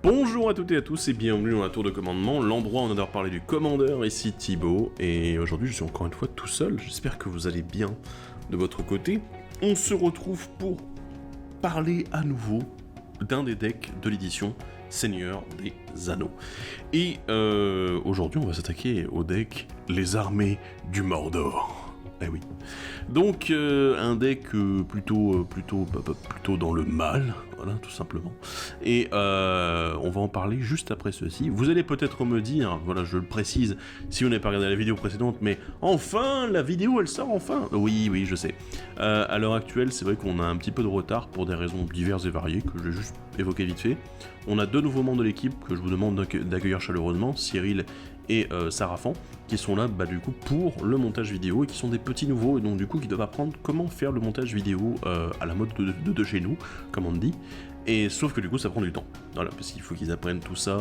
Bonjour à toutes et à tous et bienvenue dans la tour de commandement, l'endroit où on adore parler du commandeur, ici Thibaut, et aujourd'hui je suis encore une fois tout seul, j'espère que vous allez bien de votre côté. On se retrouve pour parler à nouveau d'un des decks de l'édition Seigneur des Anneaux. Et aujourd'hui on va s'attaquer au deck Les Armées du Mordor. Eh oui. Donc un deck plutôt dans le mal, voilà, tout simplement. Et on va en parler juste après ceci. Vous allez peut-être me dire, voilà, je le précise, si vous n'avez pas regardé la vidéo précédente, mais enfin, la vidéo elle sort enfin. Oui, je sais. À l'heure actuelle, c'est vrai qu'on a un petit peu de retard pour des raisons diverses et variées que je vais juste évoquer vite fait. On a deux nouveaux membres de l'équipe que je vous demande d'accueillir chaleureusement, Cyril et Sarafan, qui sont là du coup pour le montage vidéo et qui sont des petits nouveaux et donc du coup qui doivent apprendre comment faire le montage vidéo à la mode de chez nous, comme on dit. Et sauf que du coup ça prend du temps, voilà, parce qu'il faut qu'ils apprennent tout ça,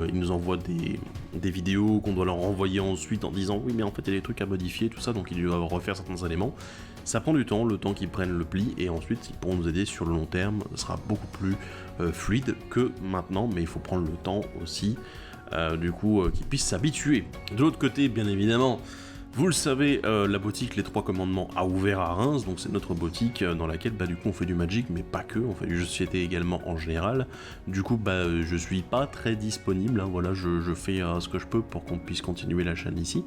ils nous envoient des vidéos qu'on doit leur renvoyer ensuite en disant oui mais en fait il y a des trucs à modifier, tout ça, donc ils doivent refaire certains éléments. Ça prend du temps, le temps qu'ils prennent le pli, et ensuite ils pourront nous aider sur le long terme, ce sera beaucoup plus fluide que maintenant, mais il faut prendre le temps aussi, qu'ils puissent s'habituer. De l'autre côté, bien évidemment, vous le savez, la boutique Les Trois Commandements a ouvert à Reims, donc c'est notre boutique dans laquelle du coup on fait du Magic, mais pas que, on fait du jeu de société également en général. Du coup je suis pas très disponible, hein, voilà, je fais ce que je peux pour qu'on puisse continuer la chaîne ici,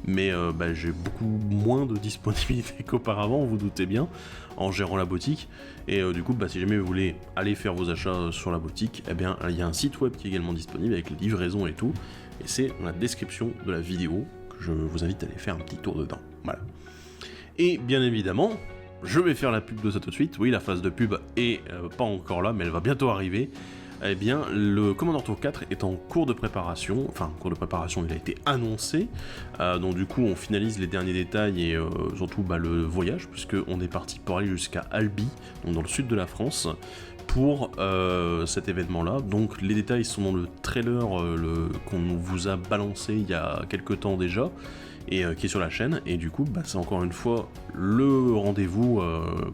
mais j'ai beaucoup moins de disponibilité qu'auparavant, vous doutez bien, en gérant la boutique, et du coup si jamais vous voulez aller faire vos achats sur la boutique, eh bien il y a un site web qui est également disponible avec les livraisons et tout, et c'est dans la description de la vidéo. Je vous invite à aller faire un petit tour dedans, voilà. Et bien évidemment, je vais faire la pub de ça tout de suite. Oui, la phase de pub est pas encore là, mais elle va bientôt arriver. Eh bien, le Commander Tour 4 est en cours de préparation, il a été annoncé, donc du coup on finalise les derniers détails et surtout le voyage, puisqu'on est parti pour aller jusqu'à Albi, donc dans le sud de la France, pour cet événement-là. Donc les détails sont dans le trailer qu'on vous a balancé il y a quelques temps déjà, et qui est sur la chaîne, et du coup c'est encore une fois le rendez-vous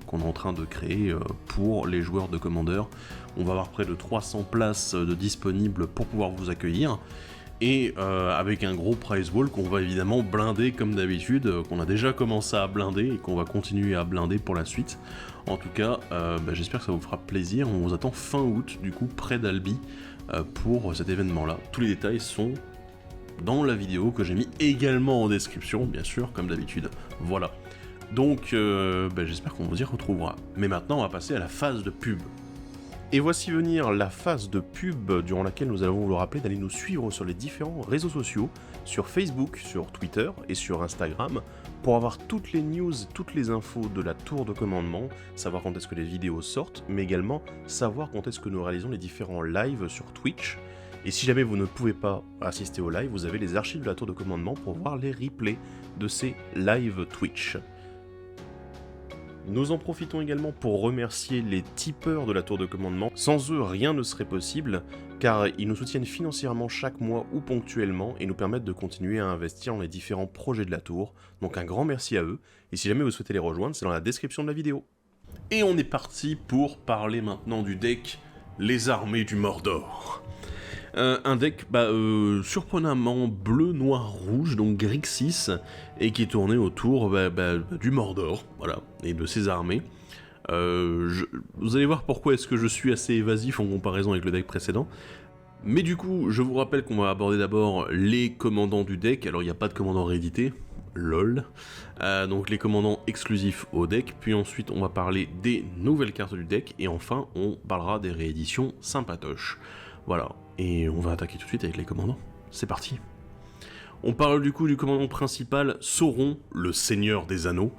qu'on est en train de créer pour les joueurs de Commander. On va avoir près de 300 places de disponibles pour pouvoir vous accueillir, et avec un gros prize wall qu'on va évidemment blinder comme d'habitude, qu'on a déjà commencé à blinder et qu'on va continuer à blinder pour la suite. En tout cas, j'espère que ça vous fera plaisir. On vous attend fin août, du coup près d'Albi, pour cet événement-là. Tous les détails sont dans la vidéo que j'ai mis également en description, bien sûr, comme d'habitude. Voilà. Donc, j'espère qu'on vous y retrouvera. Mais maintenant, on va passer à la phase de pub. Et voici venir la phase de pub durant laquelle nous allons vous rappeler d'aller nous suivre sur les différents réseaux sociaux, sur Facebook, sur Twitter et sur Instagram, pour avoir toutes les news, toutes les infos de la tour de commandement, savoir quand est-ce que les vidéos sortent, mais également savoir quand est-ce que nous réalisons les différents lives sur Twitch. Et si jamais vous ne pouvez pas assister au live, vous avez les archives de la tour de commandement pour voir les replays de ces live Twitch. Nous en profitons également pour remercier les tipeurs de la tour de commandement. Sans eux, rien ne serait possible, car ils nous soutiennent financièrement chaque mois ou ponctuellement et nous permettent de continuer à investir dans les différents projets de la tour. Donc un grand merci à eux, et si jamais vous souhaitez les rejoindre, c'est dans la description de la vidéo. Et on est parti pour parler maintenant du deck Les Armées du Mordor. Un deck surprenamment bleu, noir, rouge, donc Grixis, et qui est tourné autour du Mordor, voilà, et de ses armées. Vous allez voir pourquoi est-ce que je suis assez évasif en comparaison avec le deck précédent. Mais du coup, je vous rappelle qu'on va aborder d'abord les commandants du deck. Alors il n'y a pas de commandant réédité, lol. Donc les commandants exclusifs au deck, puis ensuite on va parler des nouvelles cartes du deck, et enfin on parlera des rééditions sympatoches. Voilà, et on va attaquer tout de suite avec les commandants. C'est parti. On parle du coup du commandant principal, Sauron, le Seigneur des Anneaux,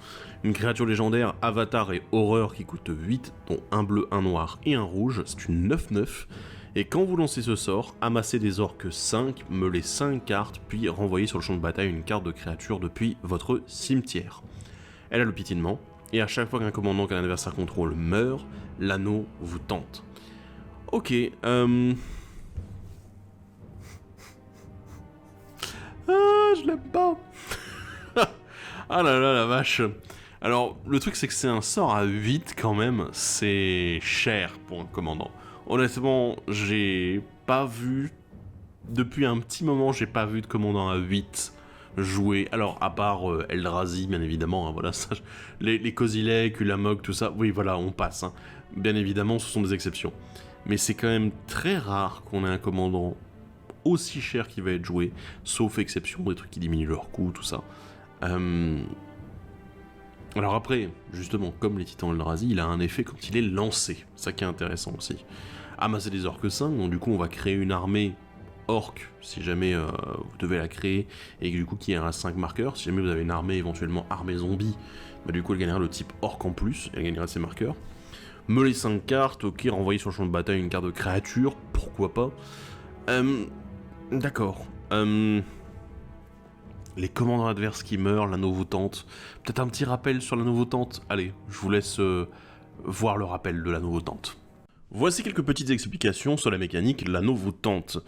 une créature légendaire, avatar et horreur qui coûte 8, dont un bleu, un noir et un rouge, c'est une 9-9, et quand vous lancez ce sort, amassez des orques 5, meulez 5 cartes, puis renvoyez sur le champ de bataille une carte de créature depuis votre cimetière. Elle a le piétinement, et à chaque fois qu'un commandant qu'un adversaire contrôle meurt, l'anneau vous tente. Ok, je l'aime pas. Ah là là, la vache. Alors, le truc c'est que c'est un sort à 8 quand même, c'est cher pour un commandant. Honnêtement, j'ai pas vu... Depuis un petit moment, j'ai pas vu de commandant à 8 jouer. Alors, à part Eldrazi, bien évidemment, hein, voilà, ça, les Kozilek, Ulamog, tout ça, oui, voilà, on passe. Hein. Bien évidemment, ce sont des exceptions. Mais c'est quand même très rare qu'on ait un commandant aussi cher qui va être joué, sauf exception, des trucs qui diminuent leur coût, tout ça. Alors après, justement, comme les Titans Eldrazi, il a un effet quand il est lancé. Ça qui est intéressant aussi. Amasser des orques 5, donc du coup on va créer une armée orque, si jamais vous devez la créer, et du coup qui a 5 marqueurs. Si jamais vous avez une armée, éventuellement armée zombie, bah du coup elle gagnera le type orque en plus, elle gagnera ses marqueurs. Melee 5 cartes, ok, renvoyer sur le champ de bataille une carte de créature, pourquoi pas. D'accord. Les commandants adverses qui meurent, l'anneau voûtante. Peut-être un petit rappel sur l'anneau voûtante. Allez, je vous laisse voir le rappel de l'anneau voûtante. Voici quelques petites explications sur la mécanique l'anneau voûtante.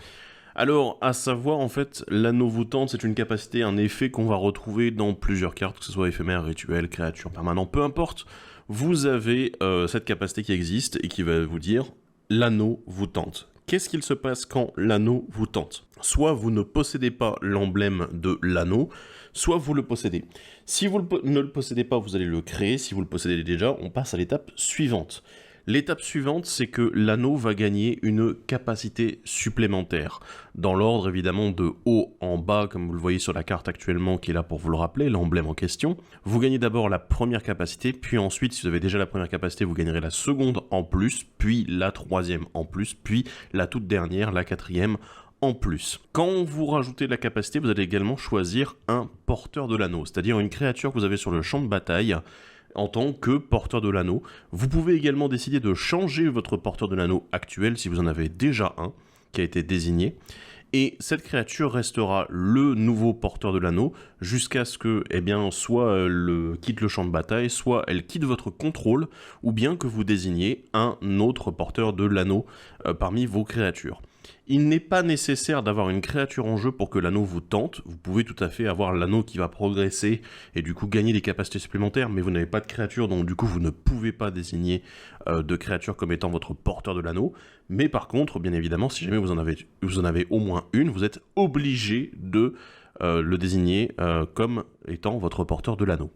Alors, à savoir, en fait, l'anneau voûtante, c'est une capacité, un effet qu'on va retrouver dans plusieurs cartes, que ce soit éphémère, rituel, créature, permanent, peu importe. Vous avez cette capacité qui existe et qui va vous dire l'anneau voûtante. Qu'est-ce qu'il se passe quand l'anneau vous tente? Soit vous ne possédez pas l'emblème de l'anneau, soit vous le possédez. Si vous ne le possédez pas, vous allez le créer. Si vous le possédez déjà, on passe à l'étape suivante. L'étape suivante, c'est que l'anneau va gagner une capacité supplémentaire. Dans l'ordre, évidemment, de haut en bas, comme vous le voyez sur la carte actuellement, qui est là pour vous le rappeler, l'emblème en question. Vous gagnez d'abord la première capacité, puis ensuite, si vous avez déjà la première capacité, vous gagnerez la seconde en plus, puis la troisième en plus, puis la toute dernière, la quatrième en plus. Quand vous rajoutez la capacité, vous allez également choisir un porteur de l'anneau, c'est-à-dire une créature que vous avez sur le champ de bataille, en tant que porteur de l'anneau. Vous pouvez également décider de changer votre porteur de l'anneau actuel si vous en avez déjà un qui a été désigné. Et cette créature restera le nouveau porteur de l'anneau jusqu'à ce que, eh bien, soit elle quitte le champ de bataille, soit elle quitte votre contrôle, ou bien que vous désigniez un autre porteur de l'anneau parmi vos créatures. Il n'est pas nécessaire d'avoir une créature en jeu pour que l'anneau vous tente. Vous pouvez tout à fait avoir l'anneau qui va progresser et du coup gagner des capacités supplémentaires, mais vous n'avez pas de créature, donc du coup vous ne pouvez pas désigner de créature comme étant votre porteur de l'anneau. Mais par contre, bien évidemment, si jamais vous en avez au moins une, vous êtes obligé de le désigner comme étant votre porteur de l'anneau.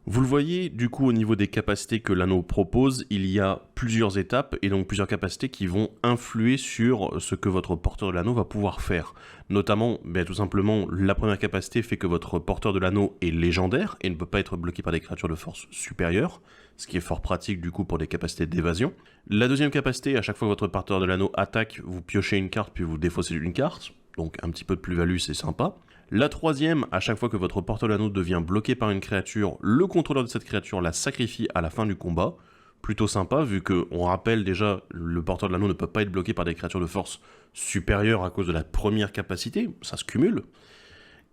Vous le voyez, du coup, au niveau des capacités que l'anneau propose, il y a plusieurs étapes et donc plusieurs capacités qui vont influer sur ce que votre porteur de l'anneau va pouvoir faire. Notamment, tout simplement, la première capacité fait que votre porteur de l'anneau est légendaire et ne peut pas être bloqué par des créatures de force supérieure, ce qui est fort pratique du coup pour des capacités d'évasion. La deuxième capacité, à chaque fois que votre porteur de l'anneau attaque, vous piochez une carte puis vous défaussez une carte, donc un petit peu de plus-value, c'est sympa. La troisième, à chaque fois que votre porteur de l'anneau devient bloqué par une créature, le contrôleur de cette créature la sacrifie à la fin du combat. Plutôt sympa, vu qu'on rappelle déjà, le porteur de l'anneau ne peut pas être bloqué par des créatures de force supérieures à cause de la première capacité, ça se cumule.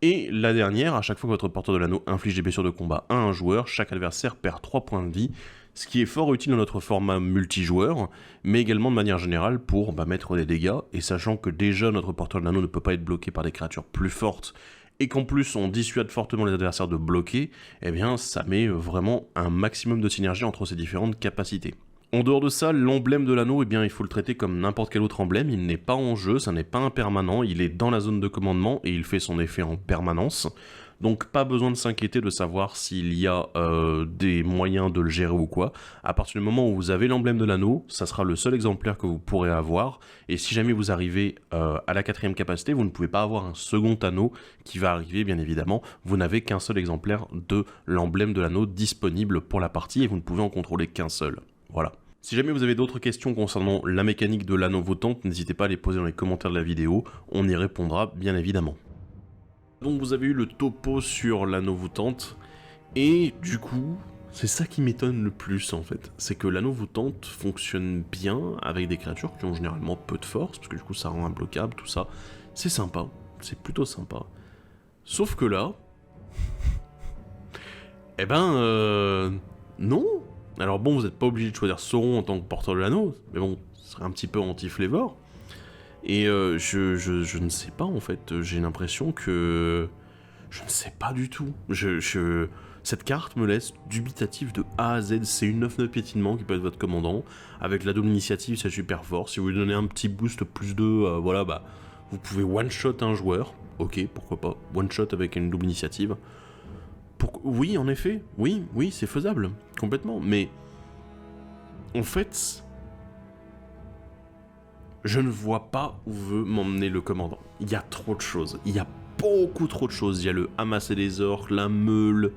Et la dernière, à chaque fois que votre porteur de l'anneau inflige des blessures de combat à un joueur, chaque adversaire perd 3 points de vie, ce qui est fort utile dans notre format multijoueur, mais également de manière générale pour mettre des dégâts, et sachant que déjà notre porteur de l'anneau ne peut pas être bloqué par des créatures plus fortes, et qu'en plus on dissuade fortement les adversaires de bloquer, eh bien ça met vraiment un maximum de synergie entre ces différentes capacités. En dehors de ça, l'emblème de l'anneau, eh bien, il faut le traiter comme n'importe quel autre emblème, il n'est pas en jeu, ça n'est pas un permanent, il est dans la zone de commandement et il fait son effet en permanence. Donc pas besoin de s'inquiéter de savoir s'il y a des moyens de le gérer ou quoi. À partir du moment où vous avez l'emblème de l'anneau, ça sera le seul exemplaire que vous pourrez avoir. Et si jamais vous arrivez à la 4e capacité, vous ne pouvez pas avoir un second anneau qui va arriver, bien évidemment. Vous n'avez qu'un seul exemplaire de l'emblème de l'anneau disponible pour la partie et vous ne pouvez en contrôler qu'un seul. Voilà. Si jamais vous avez d'autres questions concernant la mécanique de l'anneau voûtante, n'hésitez pas à les poser dans les commentaires de la vidéo, on y répondra bien évidemment. Donc vous avez eu le topo sur l'anneau voûtante, et du coup, c'est ça qui m'étonne le plus en fait, c'est que l'anneau voûtante fonctionne bien avec des créatures qui ont généralement peu de force, parce que du coup ça rend imbloquable, tout ça, c'est sympa, c'est plutôt sympa. Sauf que là, non. Alors bon, vous n'êtes pas obligé de choisir Sauron en tant que porteur de l'anneau, mais bon, ce serait un petit peu anti-flavor. Et je ne sais pas en fait, j'ai l'impression que... Je ne sais pas du tout. Cette carte me laisse dubitatif de A à Z. C'est une 9-9 piétinement qui peut être votre commandant. Avec la double initiative, c'est super fort. Si vous lui donnez un petit boost plus 2, voilà, bah, vous pouvez one-shot un joueur. Ok, pourquoi pas. One-shot avec une double initiative. Oui, en effet. Oui, c'est faisable. Complètement. Mais, en fait, je ne vois pas où veut m'emmener le commandant. Il y a trop de choses. Il y a beaucoup trop de choses. Il y a le amasser des orques, la meule...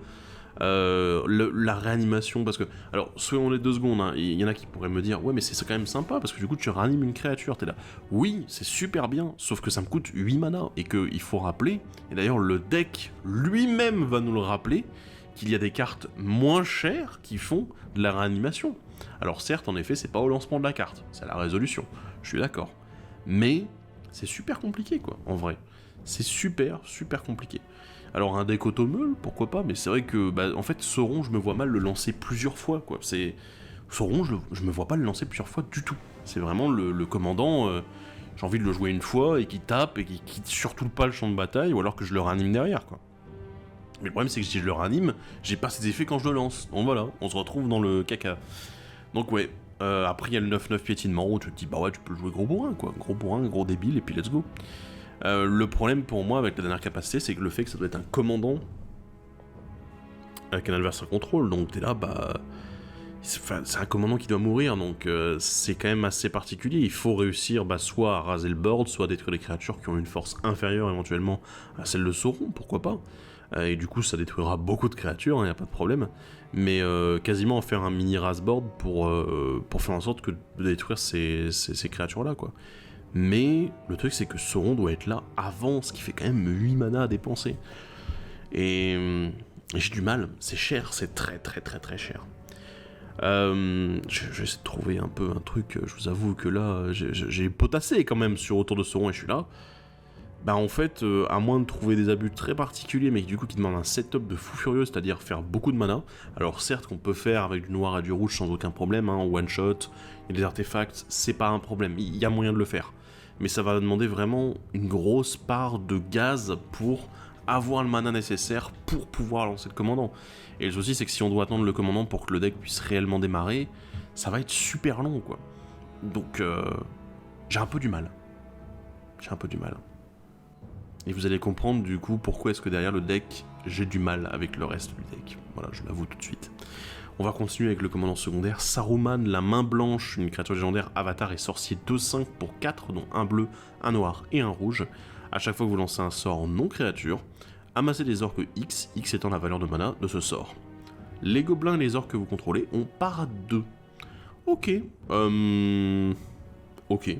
la réanimation, parce que, alors, soyons les 2 secondes, hein, il y en a qui pourraient me dire, ouais, mais c'est quand même sympa, parce que du coup, tu réanimes une créature, t'es là. Oui, c'est super bien, sauf que ça me coûte 8 mana, et qu'il faut rappeler, et d'ailleurs, le deck lui-même va nous le rappeler, qu'il y a des cartes moins chères qui font de la réanimation. Alors, certes, en effet, c'est pas au lancement de la carte, c'est à la résolution, je suis d'accord. Mais, c'est super compliqué, quoi, en vrai. C'est super compliqué. Alors un deck automeule, pourquoi pas, mais c'est vrai que, en fait, Sauron, je me vois mal le lancer plusieurs fois, quoi. Sauron, je me vois pas le lancer plusieurs fois du tout. C'est vraiment le commandant, j'ai envie de le jouer une fois, et qui tape, et qui quitte surtout pas le champ de bataille, ou alors que je le réanime derrière, quoi. Mais le problème, c'est que si je le réanime, j'ai pas ces effets quand je le lance. Donc voilà, on se retrouve dans le caca. Donc ouais, après il y a le 9-9 piétinement, où tu te dis, bah ouais, tu peux le jouer gros bourrin, quoi. Gros bourrin, gros débile, et puis let's go. Le problème pour moi avec la dernière capacité, c'est que le fait que ça doit être un commandant avec un adversaire contrôle, donc t'es là, bah... C'est un commandant qui doit mourir, donc c'est quand même assez particulier. Il faut réussir soit à raser le board, soit à détruire les créatures qui ont une force inférieure éventuellement à celle de Sauron, pourquoi pas. Et du coup ça détruira beaucoup de créatures, y a pas de problème. Mais quasiment en faire un mini rase board pour faire en sorte que de détruire ces créatures-là, quoi. Mais le truc c'est que Sauron doit être là avant, ce qui fait quand même 8 mana à dépenser. Et j'ai du mal, c'est cher, c'est très cher. Je vais essayer de trouver un peu un truc, je vous avoue que là, j'ai potassé quand même sur Autour de Sauron et je suis là. En fait, à moins de trouver des abus très particuliers, mais du coup qui demandent un setup de fou furieux, c'est-à-dire faire beaucoup de mana. Alors certes qu'on peut faire avec du noir et du rouge sans aucun problème, en one shot, il y a des artefacts, c'est pas un problème, il y a moyen de le faire. Mais ça va demander vraiment une grosse part de gaz pour avoir le mana nécessaire pour pouvoir lancer le commandant. Et le souci c'est que si on doit attendre le commandant pour que le deck puisse réellement démarrer, ça va être super long, quoi. Donc j'ai un peu du mal. Et vous allez comprendre du coup pourquoi est-ce que derrière le deck, j'ai du mal avec le reste du deck. Voilà, je l'avoue tout de suite. On va continuer avec le commandant secondaire, Saruman, la main blanche, une créature légendaire, avatar et sorcier 2-5 pour 4, dont un bleu, un noir et un rouge. A chaque fois que vous lancez un sort non créature, amassez des orques X, X étant la valeur de mana de ce sort. Les gobelins et les orques que vous contrôlez ont par 2. Ok. Ok.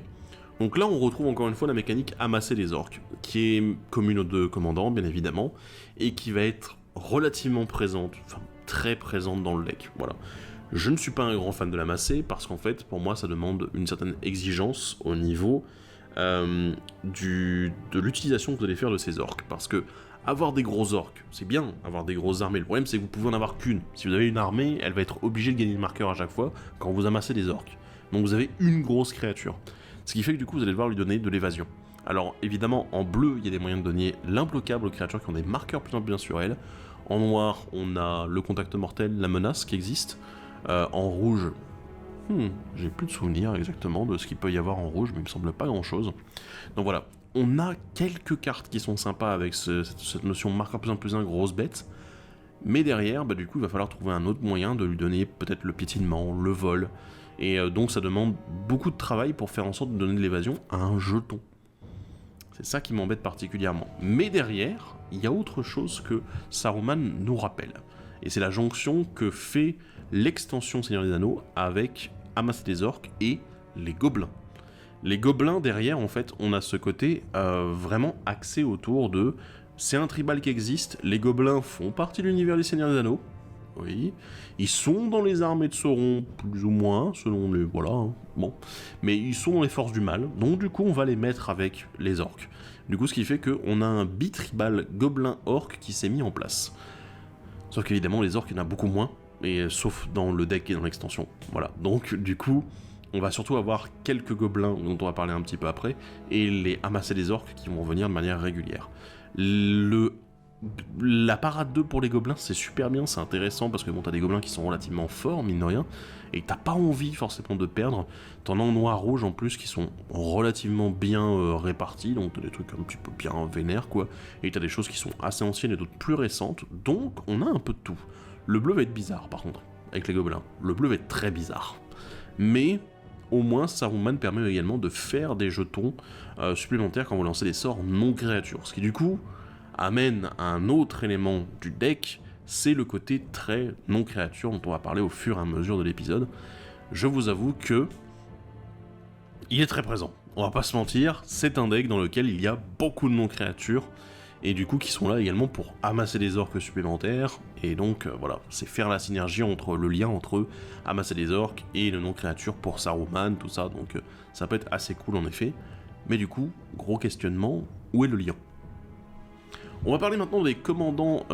Donc là, on retrouve encore une fois la mécanique amasser les orques, qui est commune aux 2 commandants, bien évidemment, et qui va être relativement présente, enfin très présente dans le deck. Voilà. Je ne suis pas un grand fan de l'amasser, parce qu'en fait, pour moi, ça demande une certaine exigence au niveau de l'utilisation que vous allez faire de ces orques, parce que avoir des gros orques, c'est bien, avoir des grosses armées. Le problème, c'est que vous pouvez en avoir qu'une. Si vous avez une armée, elle va être obligée de gagner le marqueur à chaque fois quand vous amassez des orques. Donc vous avez une grosse créature. Ce qui fait que du coup, vous allez devoir lui donner de l'évasion. Alors évidemment, en bleu, il y a des moyens de donner l'imbloquable aux créatures qui ont des marqueurs plus en plus bien sur elles. En noir, on a le contact mortel, la menace qui existe. En rouge, j'ai plus de souvenirs exactement de ce qu'il peut y avoir en rouge, mais il me semble pas grand chose. Donc voilà, on a quelques cartes qui sont sympas avec cette notion de marqueur plus en plus un, grosse bête. Mais derrière, du coup, il va falloir trouver un autre moyen de lui donner peut-être le piétinement, le vol. Et donc ça demande beaucoup de travail pour faire en sorte de donner de l'évasion à un jeton. C'est ça qui m'embête particulièrement. Mais derrière, il y a autre chose que Saruman nous rappelle. Et c'est la jonction que fait l'extension Seigneur des Anneaux avec Amasser des orques et les gobelins. Les gobelins, derrière, en fait, on a ce côté vraiment axé autour de... C'est un tribal qui existe, les gobelins font partie de l'univers des Seigneurs des Anneaux. Oui, ils sont dans les armées de Sauron, plus ou moins, selon les... voilà, bon. Mais ils sont dans les forces du mal, donc du coup on va les mettre avec les orques. Du coup ce qui fait qu'on a un bitribal gobelin-orc qui s'est mis en place. Sauf qu'évidemment les orques il y en a beaucoup moins, et, sauf dans le deck et dans l'extension. Voilà, donc du coup on va surtout avoir quelques gobelins dont on va parler un petit peu après, et les amasser des orques qui vont venir de manière régulière. Le La parade 2 pour les gobelins, c'est super bien, c'est intéressant parce que bon, t'as des gobelins qui sont relativement forts, mine de rien, et t'as pas envie forcément de perdre. T'en as en noir-rouge en plus qui sont relativement bien répartis, donc t'as des trucs un petit peu bien vénères quoi, et t'as des choses qui sont assez anciennes et d'autres plus récentes, donc on a un peu de tout. Le bleu va être bizarre par contre, avec les gobelins. Le bleu va être très bizarre. Mais au moins Saruman permet également de faire des jetons supplémentaires quand vous lancez des sorts non créatures, ce qui du coup amène à un autre élément du deck, c'est le côté très non-créature dont on va parler au fur et à mesure de l'épisode. Je vous avoue que il est très présent, on va pas se mentir, c'est un deck dans lequel il y a beaucoup de non-créatures, et du coup qui sont là également pour amasser des orques supplémentaires, et donc voilà, c'est faire la synergie entre le lien entre amasser des orques et le non-créature pour Saruman, tout ça, donc ça peut être assez cool en effet, mais du coup, gros questionnement, où est le lien ? On va parler maintenant des commandants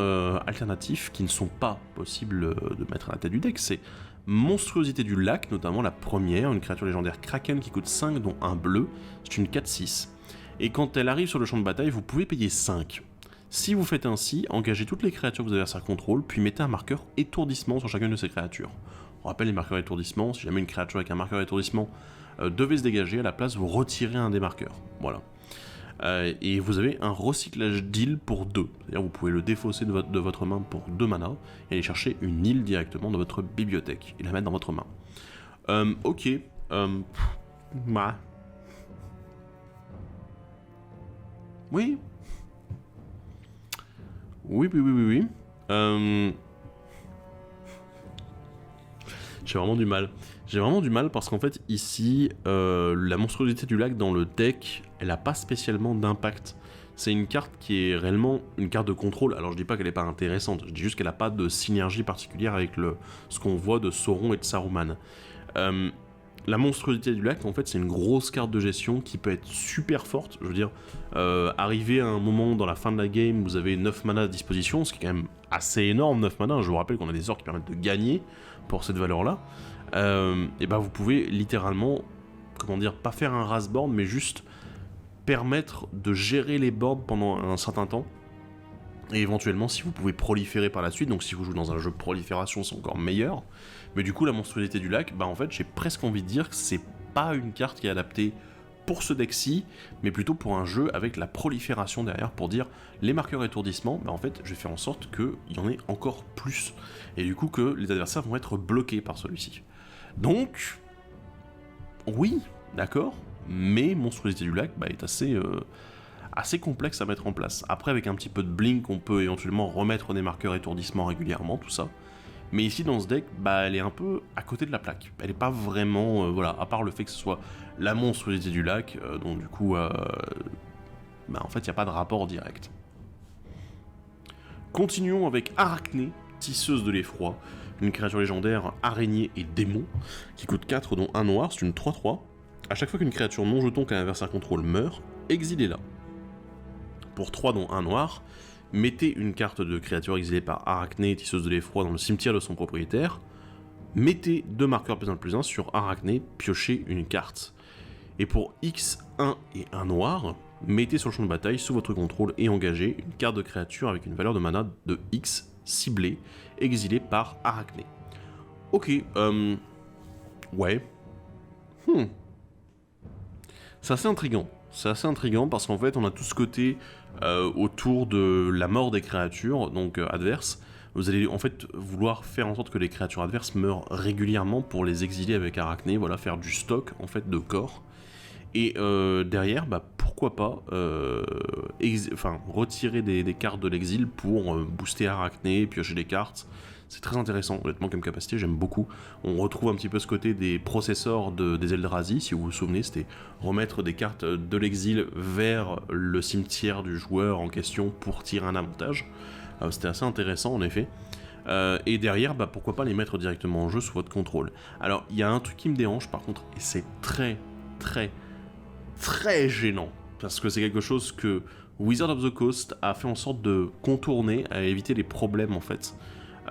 alternatifs qui ne sont pas possibles de mettre à la tête du deck. C'est Monstruosité du Lac, notamment la première, une créature légendaire Kraken qui coûte 5 dont un bleu, c'est une 4-6. Et quand elle arrive sur le champ de bataille, vous pouvez payer 5. Si vous faites ainsi, engagez toutes les créatures que vos adversaires contrôlent, puis mettez un marqueur étourdissement sur chacune de ces créatures. On rappelle les marqueurs étourdissement, si jamais une créature avec un marqueur étourdissement devait se dégager, à la place vous retirez un des marqueurs. Voilà. Et vous avez un recyclage d'île pour 2. C'est-à-dire vous pouvez le défausser de votre main pour 2 mana et aller chercher une île directement dans votre bibliothèque et la mettre dans votre main. Ok. Bah. Oui. Oui. J'ai vraiment du mal. J'ai vraiment du mal parce qu'en fait, ici, la monstruosité du lac dans le deck, elle n'a pas spécialement d'impact. C'est une carte qui est réellement une carte de contrôle. Alors je dis pas qu'elle n'est pas intéressante, je dis juste qu'elle n'a pas de synergie particulière avec ce qu'on voit de Sauron et de Saruman. La monstruosité du lac, en fait, c'est une grosse carte de gestion qui peut être super forte. Je veux dire, arriver à un moment dans la fin de la game, vous avez 9 mana à disposition, ce qui est quand même assez énorme, 9 mana. Je vous rappelle qu'on a des sorts qui permettent de gagner pour cette valeur-là. Et ben vous pouvez littéralement, comment dire, pas faire un ras board, mais juste permettre de gérer les boards pendant un certain temps. Et éventuellement, si vous pouvez proliférer par la suite, donc si vous jouez dans un jeu de prolifération, c'est encore meilleur. Mais du coup, la monstruosité du lac, bah en fait, j'ai presque envie de dire que c'est pas une carte qui est adaptée pour ce deck-ci, mais plutôt pour un jeu avec la prolifération derrière, pour dire les marqueurs étourdissement, bah en fait, je vais faire en sorte qu'il y en ait encore plus. Et du coup, que les adversaires vont être bloqués par celui-ci. Donc, oui, d'accord, mais monstruosité du lac est assez complexe à mettre en place. Après, avec un petit peu de blink, on peut éventuellement remettre des marqueurs étourdissement régulièrement, tout ça. Mais ici, dans ce deck, elle est un peu à côté de la plaque. Elle n'est pas vraiment, voilà, à part le fait que ce soit la monstruosité du lac, donc du coup, en fait, il n'y a pas de rapport direct. Continuons avec Arachné, tisseuse de l'effroi, une créature légendaire araignée et démon, qui coûte 4 dont un noir, c'est une 3-3. À chaque fois qu'une créature non jeton qu'un adversaire contrôle meurt, exilez-la. Pour 3 dont un noir, mettez une carte de créature exilée par Arachné, tisseuse de l'effroi, dans le cimetière de son propriétaire. Mettez 2 marqueurs +1/+1 sur Arachné, piochez une carte. Et pour X, 1 et 1 noir, mettez sur le champ de bataille, sous votre contrôle et engagez, une carte de créature avec une valeur de mana de X ciblée, exilée par Arachné. Ok, ouais. C'est assez intriguant. C'est assez intriguant parce qu'en fait, on a tout ce côté autour de la mort des créatures, donc adverses. Vous allez en fait vouloir faire en sorte que les créatures adverses meurent régulièrement pour les exiler avec Arachné, voilà, faire du stock en fait de corps. Et derrière, pourquoi pas retirer des cartes de l'exil pour booster Arachné, piocher des cartes. C'est très intéressant, honnêtement, comme capacité, j'aime beaucoup. On retrouve un petit peu ce côté des processeurs des Eldrazi, si vous vous souvenez, c'était remettre des cartes de l'exil vers le cimetière du joueur en question pour tirer un avantage. C'était assez intéressant, en effet. Et derrière, pourquoi pas les mettre directement en jeu sous votre contrôle. Alors, il y a un truc qui me dérange, par contre, et c'est très gênant, parce que c'est quelque chose que Wizard of the Coast a fait en sorte de contourner, à éviter les problèmes, en fait,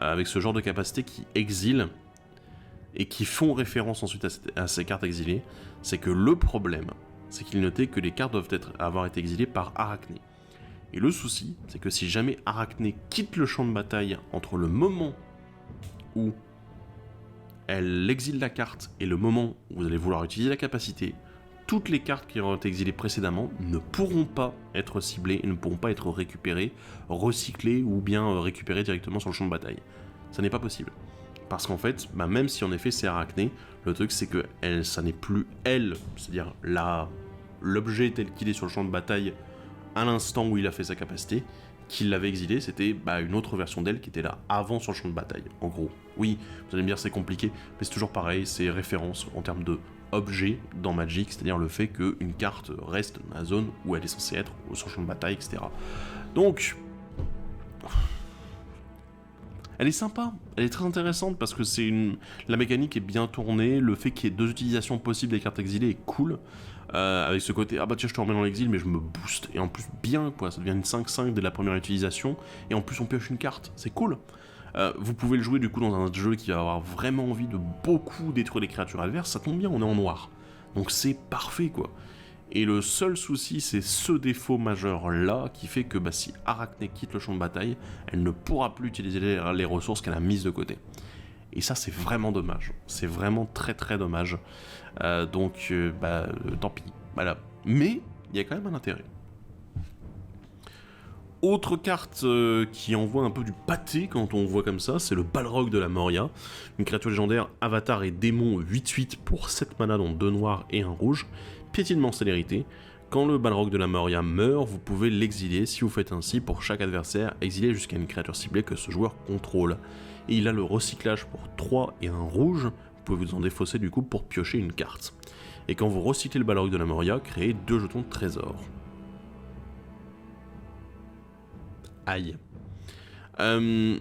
avec ce genre de capacités qui exilent et qui font référence ensuite à ces cartes exilées. C'est que le problème, c'est qu'il notait que les cartes doivent avoir été exilées par Arachné. Et le souci, c'est que si jamais Arachné quitte le champ de bataille entre le moment où elle exile la carte et le moment où vous allez vouloir utiliser la capacité, toutes les cartes qui ont été exilées précédemment ne pourront pas être ciblées et ne pourront pas être récupérées, recyclées ou bien récupérées directement sur le champ de bataille. Ça n'est pas possible. Parce qu'en fait, même si en effet c'est Arachné, le truc c'est que ça n'est plus elle, c'est-à-dire l'objet tel qu'il est sur le champ de bataille à l'instant où il a fait sa capacité, qu'il l'avait exilé, c'était une autre version d'elle qui était là avant sur le champ de bataille, en gros. Oui, vous allez me dire c'est compliqué, mais c'est toujours pareil, c'est référence en termes de objet dans Magic, c'est-à-dire le fait qu'une carte reste dans la zone où elle est censée être, sur le champ de bataille, etc. Donc, elle est sympa, elle est très intéressante parce que la mécanique est bien tournée, le fait qu'il y ait 2 utilisations possibles des cartes exilées est cool, avec ce côté, tiens je te remets dans l'exil mais je me booste, et en plus bien quoi, ça devient une 5-5 dès la première utilisation, et en plus on pioche une carte, c'est cool. Vous pouvez le jouer du coup dans un jeu qui va avoir vraiment envie de beaucoup détruire les créatures adverses, ça tombe bien, on est en noir, donc c'est parfait quoi. Et le seul souci, c'est ce défaut majeur-là qui fait que si Arachné quitte le champ de bataille, elle ne pourra plus utiliser les ressources qu'elle a mises de côté. Et ça, c'est vraiment dommage. C'est vraiment très très dommage. Donc, tant pis. Voilà. Mais, il y a quand même un intérêt. Autre carte qui envoie un peu du pâté quand on voit comme ça, c'est le Balrog de la Moria. Une créature légendaire, avatar et démon 8-8 pour 7 mana, dont 2 noirs et 1 rouge. Piétinement célérité. Quand le Balrog de la Moria meurt, vous pouvez l'exiler. Si vous faites ainsi, pour chaque adversaire, exilez jusqu'à une créature ciblée que ce joueur contrôle. Et il a le recyclage pour 3 et 1 rouge. Vous pouvez vous en défausser du coup pour piocher une carte. Et quand vous recyclez le Balrog de la Moria, créez 2 jetons de trésor. Aïe. En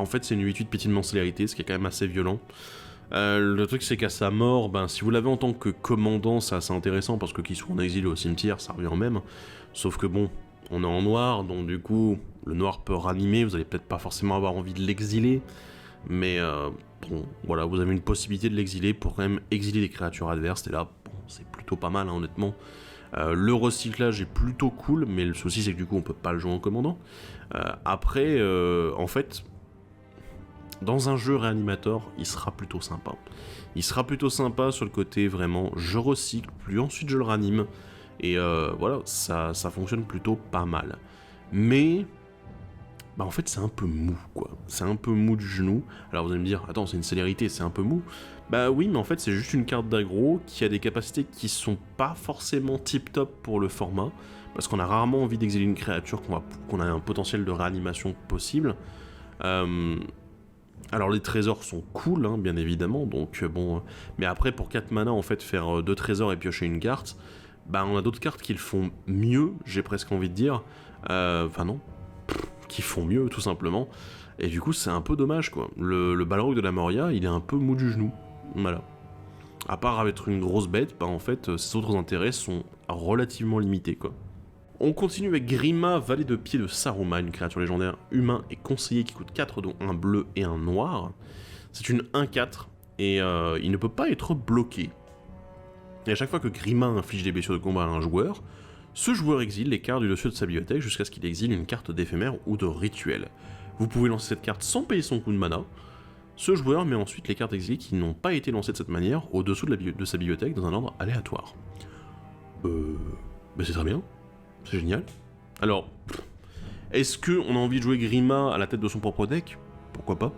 fait, c'est une 8-8 piétinement célérité, ce qui est quand même assez violent. Le truc, c'est qu'à sa mort, si vous l'avez en tant que commandant, c'est assez intéressant, parce que qu'il soit en exil ou au cimetière, ça revient au même. Sauf que bon, on est en noir, donc du coup, le noir peut ranimer, vous allez peut-être pas forcément avoir envie de l'exiler, mais bon, voilà, vous avez une possibilité de l'exiler pour quand même exiler des créatures adverses, et là, bon, c'est plutôt pas mal, honnêtement. Le recyclage est plutôt cool, mais le souci c'est que du coup on peut pas le jouer en commandant. Après, en fait, dans un jeu réanimator, il sera plutôt sympa. Il sera plutôt sympa sur le côté vraiment, je recycle, puis ensuite je le ranime, et voilà, ça fonctionne plutôt pas mal. Mais, en fait c'est un peu mou quoi, c'est un peu mou du genou. Alors vous allez me dire, attends c'est une célérité, c'est un peu mou. Oui, mais en fait c'est juste une carte d'aggro qui a des capacités qui sont pas forcément tip top pour le format, parce qu'on a rarement envie d'exiler une créature qu'on a un potentiel de réanimation possible. Alors les trésors sont cool, hein, bien évidemment, donc bon, mais après pour 4 mana en fait faire 2 trésors et piocher une carte, on a d'autres cartes qui le font mieux, j'ai presque envie de dire, qui font mieux tout simplement, et du coup c'est un peu dommage quoi. Le Balrog de la Moria, il est un peu mou du genou, voilà. À part être une grosse bête, en fait ses autres intérêts sont relativement limités quoi. On continue avec Grima, valet de pied de Saruman, une créature légendaire humain et conseiller qui coûte 4 dont un bleu et un noir. C'est une 1-4 et il ne peut pas être bloqué. Et à chaque fois que Grima inflige des blessures de combat à un joueur, ce joueur exile les cartes du dessus de sa bibliothèque jusqu'à ce qu'il exile une carte d'éphémère ou de rituel. Vous pouvez lancer cette carte sans payer son coup de mana. Ce joueur met ensuite les cartes exilées qui n'ont pas été lancées de cette manière au-dessous de sa bibliothèque dans un ordre aléatoire. C'est très bien. C'est génial. Alors, est-ce qu'on a envie de jouer Grima à la tête de son propre deck? Pourquoi pas.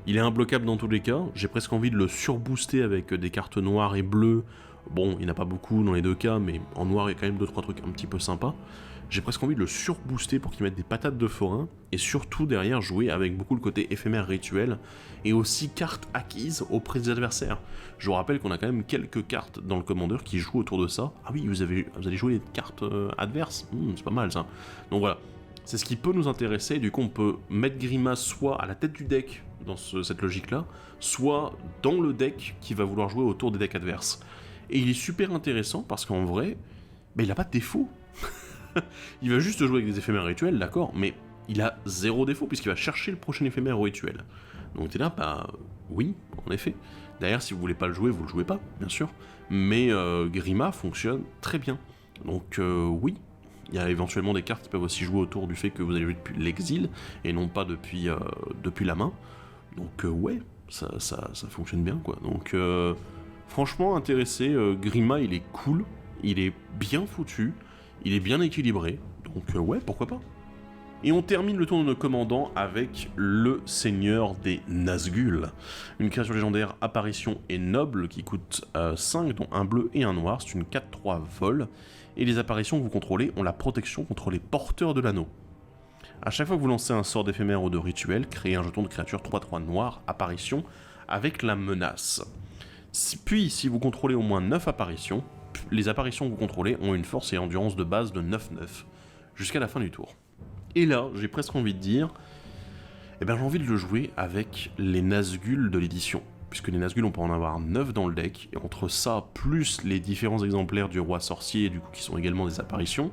Il est imbloquable dans tous les cas, j'ai presque envie de le surbooster avec des cartes noires et bleues. Bon, il n'y en a pas beaucoup dans les deux cas, mais en noir il y a quand même 2-3 trucs un petit peu sympas. J'ai presque envie de le surbooster pour qu'il mette des patates de forain, et surtout derrière jouer avec beaucoup le côté éphémère rituel, et aussi cartes acquises auprès des adversaires. Je vous rappelle qu'on a quand même quelques cartes dans le commandeur qui jouent autour de ça. Ah oui, vous allez jouer les cartes adverses, c'est pas mal ça. Donc voilà, c'est ce qui peut nous intéresser, du coup on peut mettre Grima soit à la tête du deck, dans cette logique-là, soit dans le deck qui va vouloir jouer autour des decks adverses. Et il est super intéressant parce qu'en vrai, il a pas de défaut. Il va juste jouer avec des éphémères rituels, d'accord, mais il a 0 défaut puisqu'il va chercher le prochain éphémère rituel. Donc t'es là, oui, en effet. D'ailleurs, si vous voulez pas le jouer, vous le jouez pas, bien sûr. Mais Grima fonctionne très bien. Donc oui, il y a éventuellement des cartes qui peuvent aussi jouer autour du fait que vous avez joué depuis l'exil, et non pas depuis la main. Donc ouais, ça fonctionne bien, quoi. Donc franchement intéressé, Grima il est cool, il est bien foutu, il est bien équilibré, donc ouais, pourquoi pas. Et on termine le tour de nos commandants avec le Seigneur des Nazgûl. Une créature légendaire, apparition et noble qui coûte 5, dont un bleu et un noir. C'est une 4-3 vol. Et les apparitions que vous contrôlez ont la protection contre les porteurs de l'anneau. A chaque fois que vous lancez un sort d'éphémère ou de rituel, créez un jeton de créature 3-3 noir, apparition, avec la menace. Puis, si vous contrôlez au moins 9 apparitions, les apparitions que vous contrôlez ont une force et endurance de base de 9-9, jusqu'à la fin du tour. Et là, j'ai presque envie de dire, j'ai envie de le jouer avec les Nazgûl de l'édition. Puisque les Nazgûl, on peut en avoir 9 dans le deck, et entre ça, plus les différents exemplaires du roi sorcier, du coup, qui sont également des apparitions,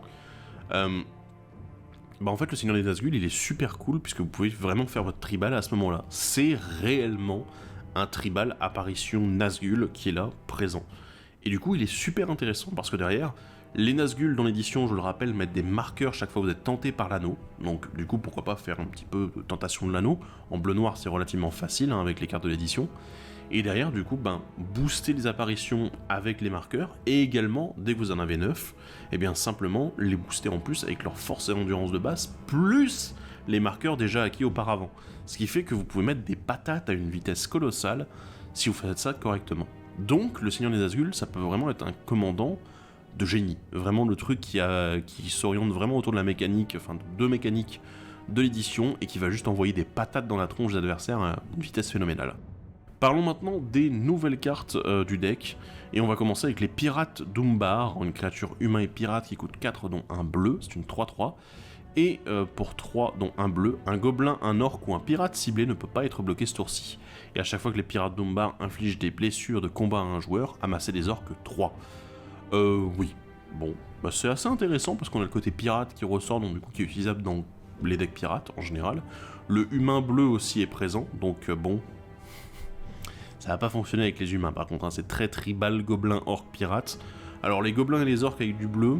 en fait, le Seigneur des Nazgûl, il est super cool, puisque vous pouvez vraiment faire votre tribal à ce moment-là. C'est réellement un tribal apparition Nazgûl qui est là, présent. Et du coup, il est super intéressant, parce que derrière, les Nazgûl dans l'édition, je le rappelle, mettent des marqueurs chaque fois que vous êtes tenté par l'anneau. Donc du coup, pourquoi pas faire un petit peu de tentation de l'anneau. En bleu-noir, c'est relativement facile avec les cartes de l'édition. Et derrière, du coup, booster les apparitions avec les marqueurs. Et également, dès que vous en avez 9, simplement les booster en plus avec leur force et endurance de base, plus les marqueurs déjà acquis auparavant. Ce qui fait que vous pouvez mettre des patates à une vitesse colossale si vous faites ça correctement. Donc, le Seigneur des Nazgûl, ça peut vraiment être un commandant de génie, vraiment le truc qui s'oriente vraiment autour de la mécanique, enfin de deux mécaniques de l'édition et qui va juste envoyer des patates dans la tronche des adversaires à une vitesse phénoménale. Parlons maintenant des nouvelles cartes du deck, et on va commencer avec les Pirates d'Umbar, une créature humain et pirate qui coûte 4 dont un bleu, c'est une 3-3, et pour 3 dont un bleu, un gobelin, un orc ou un pirate ciblé ne peut pas être bloqué ce tour-ci. Et à chaque fois que les Pirates d'Umbar infligent des blessures de combat à un joueur, amassez des orques 3. Oui. Bon, c'est assez intéressant parce qu'on a le côté pirate qui ressort, donc du coup qui est utilisable dans les decks pirates en général. Le humain bleu aussi est présent, donc bon... Ça va pas fonctionner avec les humains par contre, c'est très tribal, gobelin, orc, pirate. Alors les gobelins et les orques avec du bleu,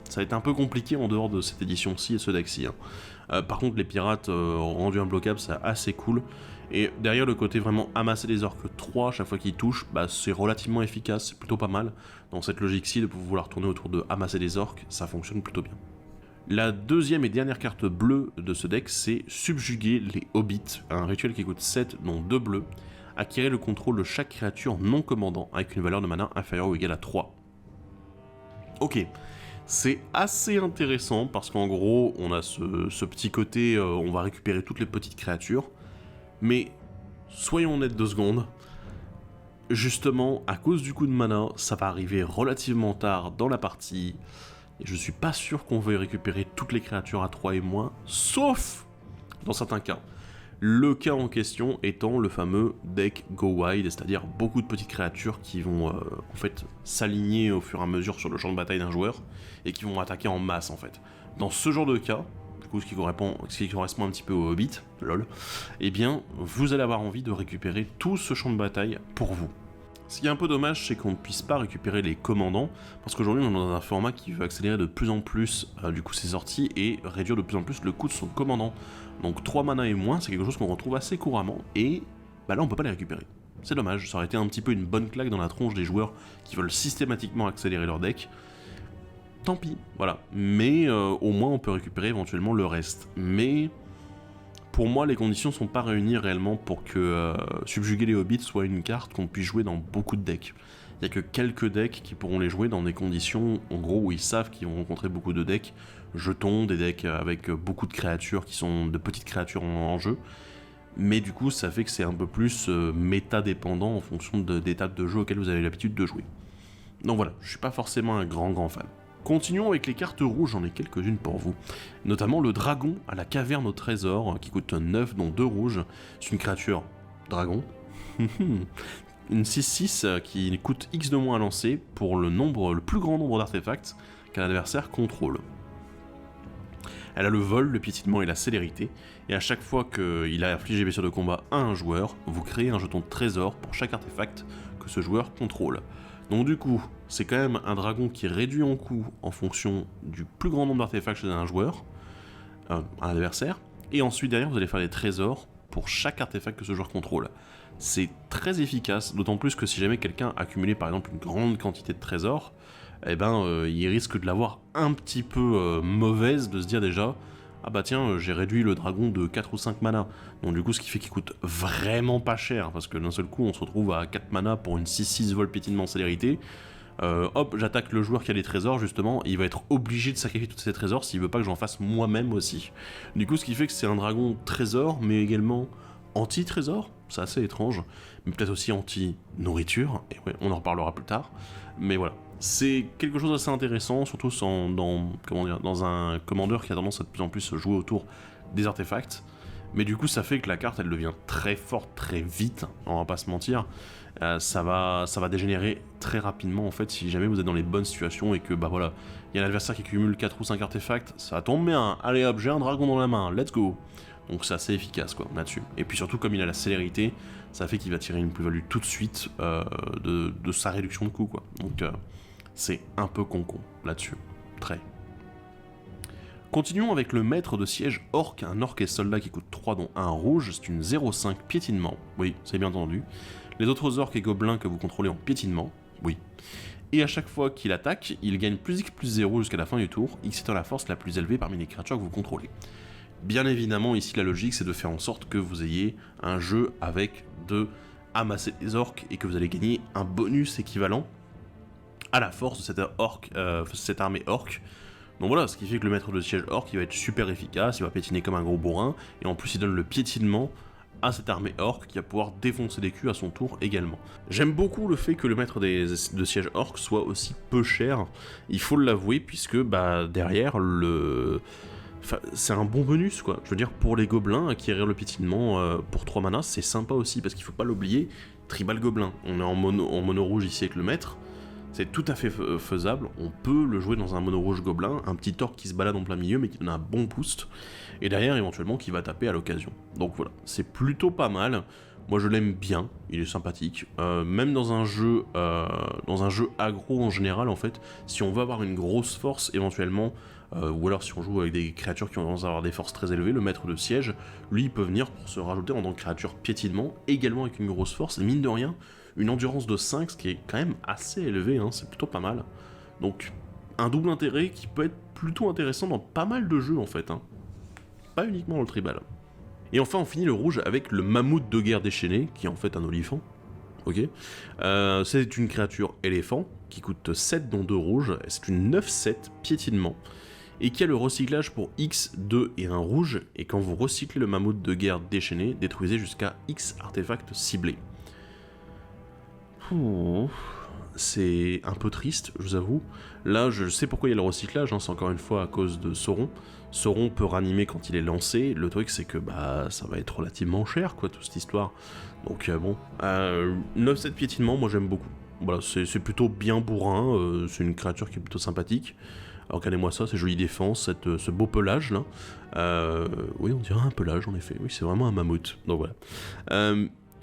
ça va être un peu compliqué en dehors de cette édition-ci et ce deck-ci. Par contre les pirates rendus imbloquables, c'est assez cool. Et derrière le côté vraiment amasser les orques 3 chaque fois qu'ils touchent, c'est relativement efficace, c'est plutôt pas mal. Dans cette logique-ci de vouloir tourner autour de amasser les orques, ça fonctionne plutôt bien. La deuxième et dernière carte bleue de ce deck, c'est Subjuguer les Hobbits, un rituel qui coûte 7 dont 2 bleus. Acquérez le contrôle de chaque créature non commandant avec une valeur de mana inférieure ou égale à 3. Ok, c'est assez intéressant parce qu'en gros, on a ce petit côté, on va récupérer toutes les petites créatures. Mais, soyons honnêtes 2 secondes, justement, à cause du coup de mana, ça va arriver relativement tard dans la partie, et je suis pas sûr qu'on veuille récupérer toutes les créatures à 3 et moins, sauf dans certains cas. Le cas en question étant le fameux deck Go Wide, c'est-à-dire beaucoup de petites créatures qui vont en fait s'aligner au fur et à mesure sur le champ de bataille d'un joueur, et qui vont attaquer en masse en fait. Dans ce genre de cas, ce qui correspond un petit peu au Hobbit, lol, vous allez avoir envie de récupérer tout ce champ de bataille pour vous. Ce qui est un peu dommage, c'est qu'on ne puisse pas récupérer les commandants, parce qu'aujourd'hui on est dans un format qui veut accélérer de plus en plus ses sorties et réduire de plus en plus le coût de son commandant. Donc 3 mana et moins, c'est quelque chose qu'on retrouve assez couramment, et là on peut pas les récupérer. C'est dommage, ça aurait été un petit peu une bonne claque dans la tronche des joueurs qui veulent systématiquement accélérer leur deck. Tant pis, voilà. Mais au moins on peut récupérer éventuellement le reste. Mais pour moi les conditions sont pas réunies réellement pour que Subjuguer les Hobbits soit une carte qu'on puisse jouer dans beaucoup de decks. Il n'y a que quelques decks qui pourront les jouer dans des conditions en gros où ils savent qu'ils vont rencontrer beaucoup de decks, jetons, des decks avec beaucoup de créatures qui sont de petites créatures en jeu. Mais du coup ça fait que c'est un peu plus méta dépendant en fonction des tables de jeu auxquelles vous avez l'habitude de jouer. Donc voilà, je suis pas forcément un grand fan. Continuons avec les cartes rouges, j'en ai quelques-unes pour vous. Notamment le dragon à la caverne au trésor, qui coûte 9 dont 2 rouges. C'est une créature dragon. Une 6-6 qui coûte X de moins à lancer pour le plus grand nombre d'artefacts qu'un adversaire contrôle. Elle a le vol, le piétinement et la célérité, et à chaque fois qu'il a infligé blessure de combat à un joueur, vous créez un jeton de trésor pour chaque artefact que ce joueur contrôle. Donc du coup, c'est quand même un dragon qui est réduit en coût en fonction du plus grand nombre d'artefacts chez un joueur, un adversaire, et ensuite derrière vous allez faire des trésors pour chaque artefact que ce joueur contrôle. C'est très efficace, d'autant plus que si jamais quelqu'un a accumulé par exemple une grande quantité de trésors, eh ben il risque de l'avoir un petit peu mauvaise, de se dire déjà ah bah tiens, j'ai réduit le dragon de 4 ou 5 mana. Donc du coup, ce qui fait qu'il coûte vraiment pas cher, parce que d'un seul coup, on se retrouve à 4 mana pour une 6-6 vol piétinement célérité. Hop, j'attaque le joueur qui a les trésors, justement, et il va être obligé de sacrifier tous ces trésors s'il veut pas que j'en fasse moi-même aussi. Du coup, ce qui fait que c'est un dragon trésor, mais également anti-trésor, c'est assez étrange, mais peut-être aussi anti-nourriture, et ouais, on en reparlera plus tard. Mais voilà, c'est quelque chose d'assez intéressant, surtout dans un commandeur qui a tendance à de plus en plus se jouer autour des artefacts. Mais du coup, ça fait que la carte, elle devient très forte, très vite, on va pas se mentir. Ça va dégénérer très rapidement, en fait, si jamais vous êtes dans les bonnes situations et que, bah voilà, il y a un adversaire qui cumule 4 ou 5 artefacts, ça tombe bien, allez hop, j'ai un dragon dans la main, let's go. Donc c'est assez efficace, quoi, là-dessus. Et puis surtout, comme il a la célérité, ça fait qu'il va tirer une plus-value tout de suite de sa réduction de coût, quoi. Donc c'est un peu con-con, là-dessus. Très. Continuons avec le maître de siège orc, un orc et soldat qui coûte 3 dont 1 rouge, c'est une 0,5 piétinement, oui, c'est bien entendu. Les autres orcs et gobelins que vous contrôlez en piétinement, oui. Et à chaque fois qu'il attaque, il gagne plus X plus 0 jusqu'à la fin du tour, X étant la force la plus élevée parmi les créatures que vous contrôlez. Bien évidemment, ici la logique c'est de faire en sorte que vous ayez un jeu avec de amasser des orcs et que vous allez gagner un bonus équivalent à la force de cette armée orc. Donc voilà, ce qui fait que le maître de siège orc il va être super efficace, il va piétiner comme un gros bourrin, et en plus il donne le piétinement à cette armée orc qui va pouvoir défoncer des culs à son tour également. J'aime beaucoup le fait que le maître de siège orc soit aussi peu cher, il faut l'avouer, puisque bah, derrière c'est un bon bonus quoi. Je veux dire, pour les gobelins, acquérir le piétinement pour 3 mana, c'est sympa aussi, parce qu'il faut pas l'oublier, tribal gobelin. On est en mono rouge ici avec le maître. C'est tout à fait faisable, on peut le jouer dans un mono rouge gobelin, un petit orc qui se balade en plein milieu mais qui donne un bon boost, et derrière éventuellement qui va taper à l'occasion. Donc voilà, c'est plutôt pas mal, moi je l'aime bien, il est sympathique, même dans un jeu aggro en général en fait, si on veut avoir une grosse force éventuellement, ou alors si on joue avec des créatures qui ont tendance à avoir des forces très élevées, le maître de siège, lui il peut venir pour se rajouter en tant que créature piétinement, également avec une grosse force, et mine de rien, une endurance de 5, ce qui est quand même assez élevé, hein, c'est plutôt pas mal. Donc, un double intérêt qui peut être plutôt intéressant dans pas mal de jeux en fait, hein. Pas uniquement dans le tribal. Et enfin, on finit le rouge avec le mammouth de guerre déchaîné, qui est en fait un olifant. Ok. C'est une créature éléphant qui coûte 7 dont 2 rouges, c'est une 9-7 piétinement, et qui a le recyclage pour X, 2 et 1 rouge, et quand vous recyclez le mammouth de guerre déchaîné, détruisez jusqu'à X artefacts ciblés. C'est un peu triste, je vous avoue. Là, je sais pourquoi il y a le recyclage, hein, c'est encore une fois à cause de Sauron. Sauron peut ranimer quand il est lancé, le truc c'est que bah ça va être relativement cher, quoi, toute cette histoire. Donc bon, 9-7 piétinement, moi j'aime beaucoup. Voilà, c'est plutôt bien bourrin, c'est une créature qui est plutôt sympathique. Alors regardez-moi ça, c'est jolie défense, ce beau pelage là. Oui, on dirait un pelage en effet, oui, c'est vraiment un mammouth, donc voilà.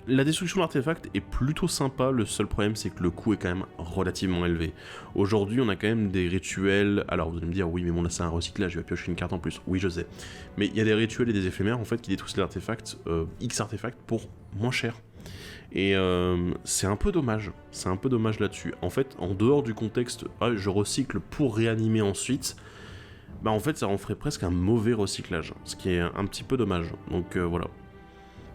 La destruction d'artefacts est plutôt sympa, le seul problème c'est que le coût est quand même relativement élevé. Aujourd'hui on a quand même des rituels, alors vous allez me dire oui mais bon là c'est un recyclage, je vais piocher une carte en plus, oui je sais. Mais il y a des rituels et des éphémères en fait qui détruisent les artefacts, X artefacts pour moins cher. Et c'est un peu dommage là-dessus. En fait en dehors du contexte, je recycle pour réanimer ensuite, bah en fait ça en ferait presque un mauvais recyclage, ce qui est un petit peu dommage, donc voilà.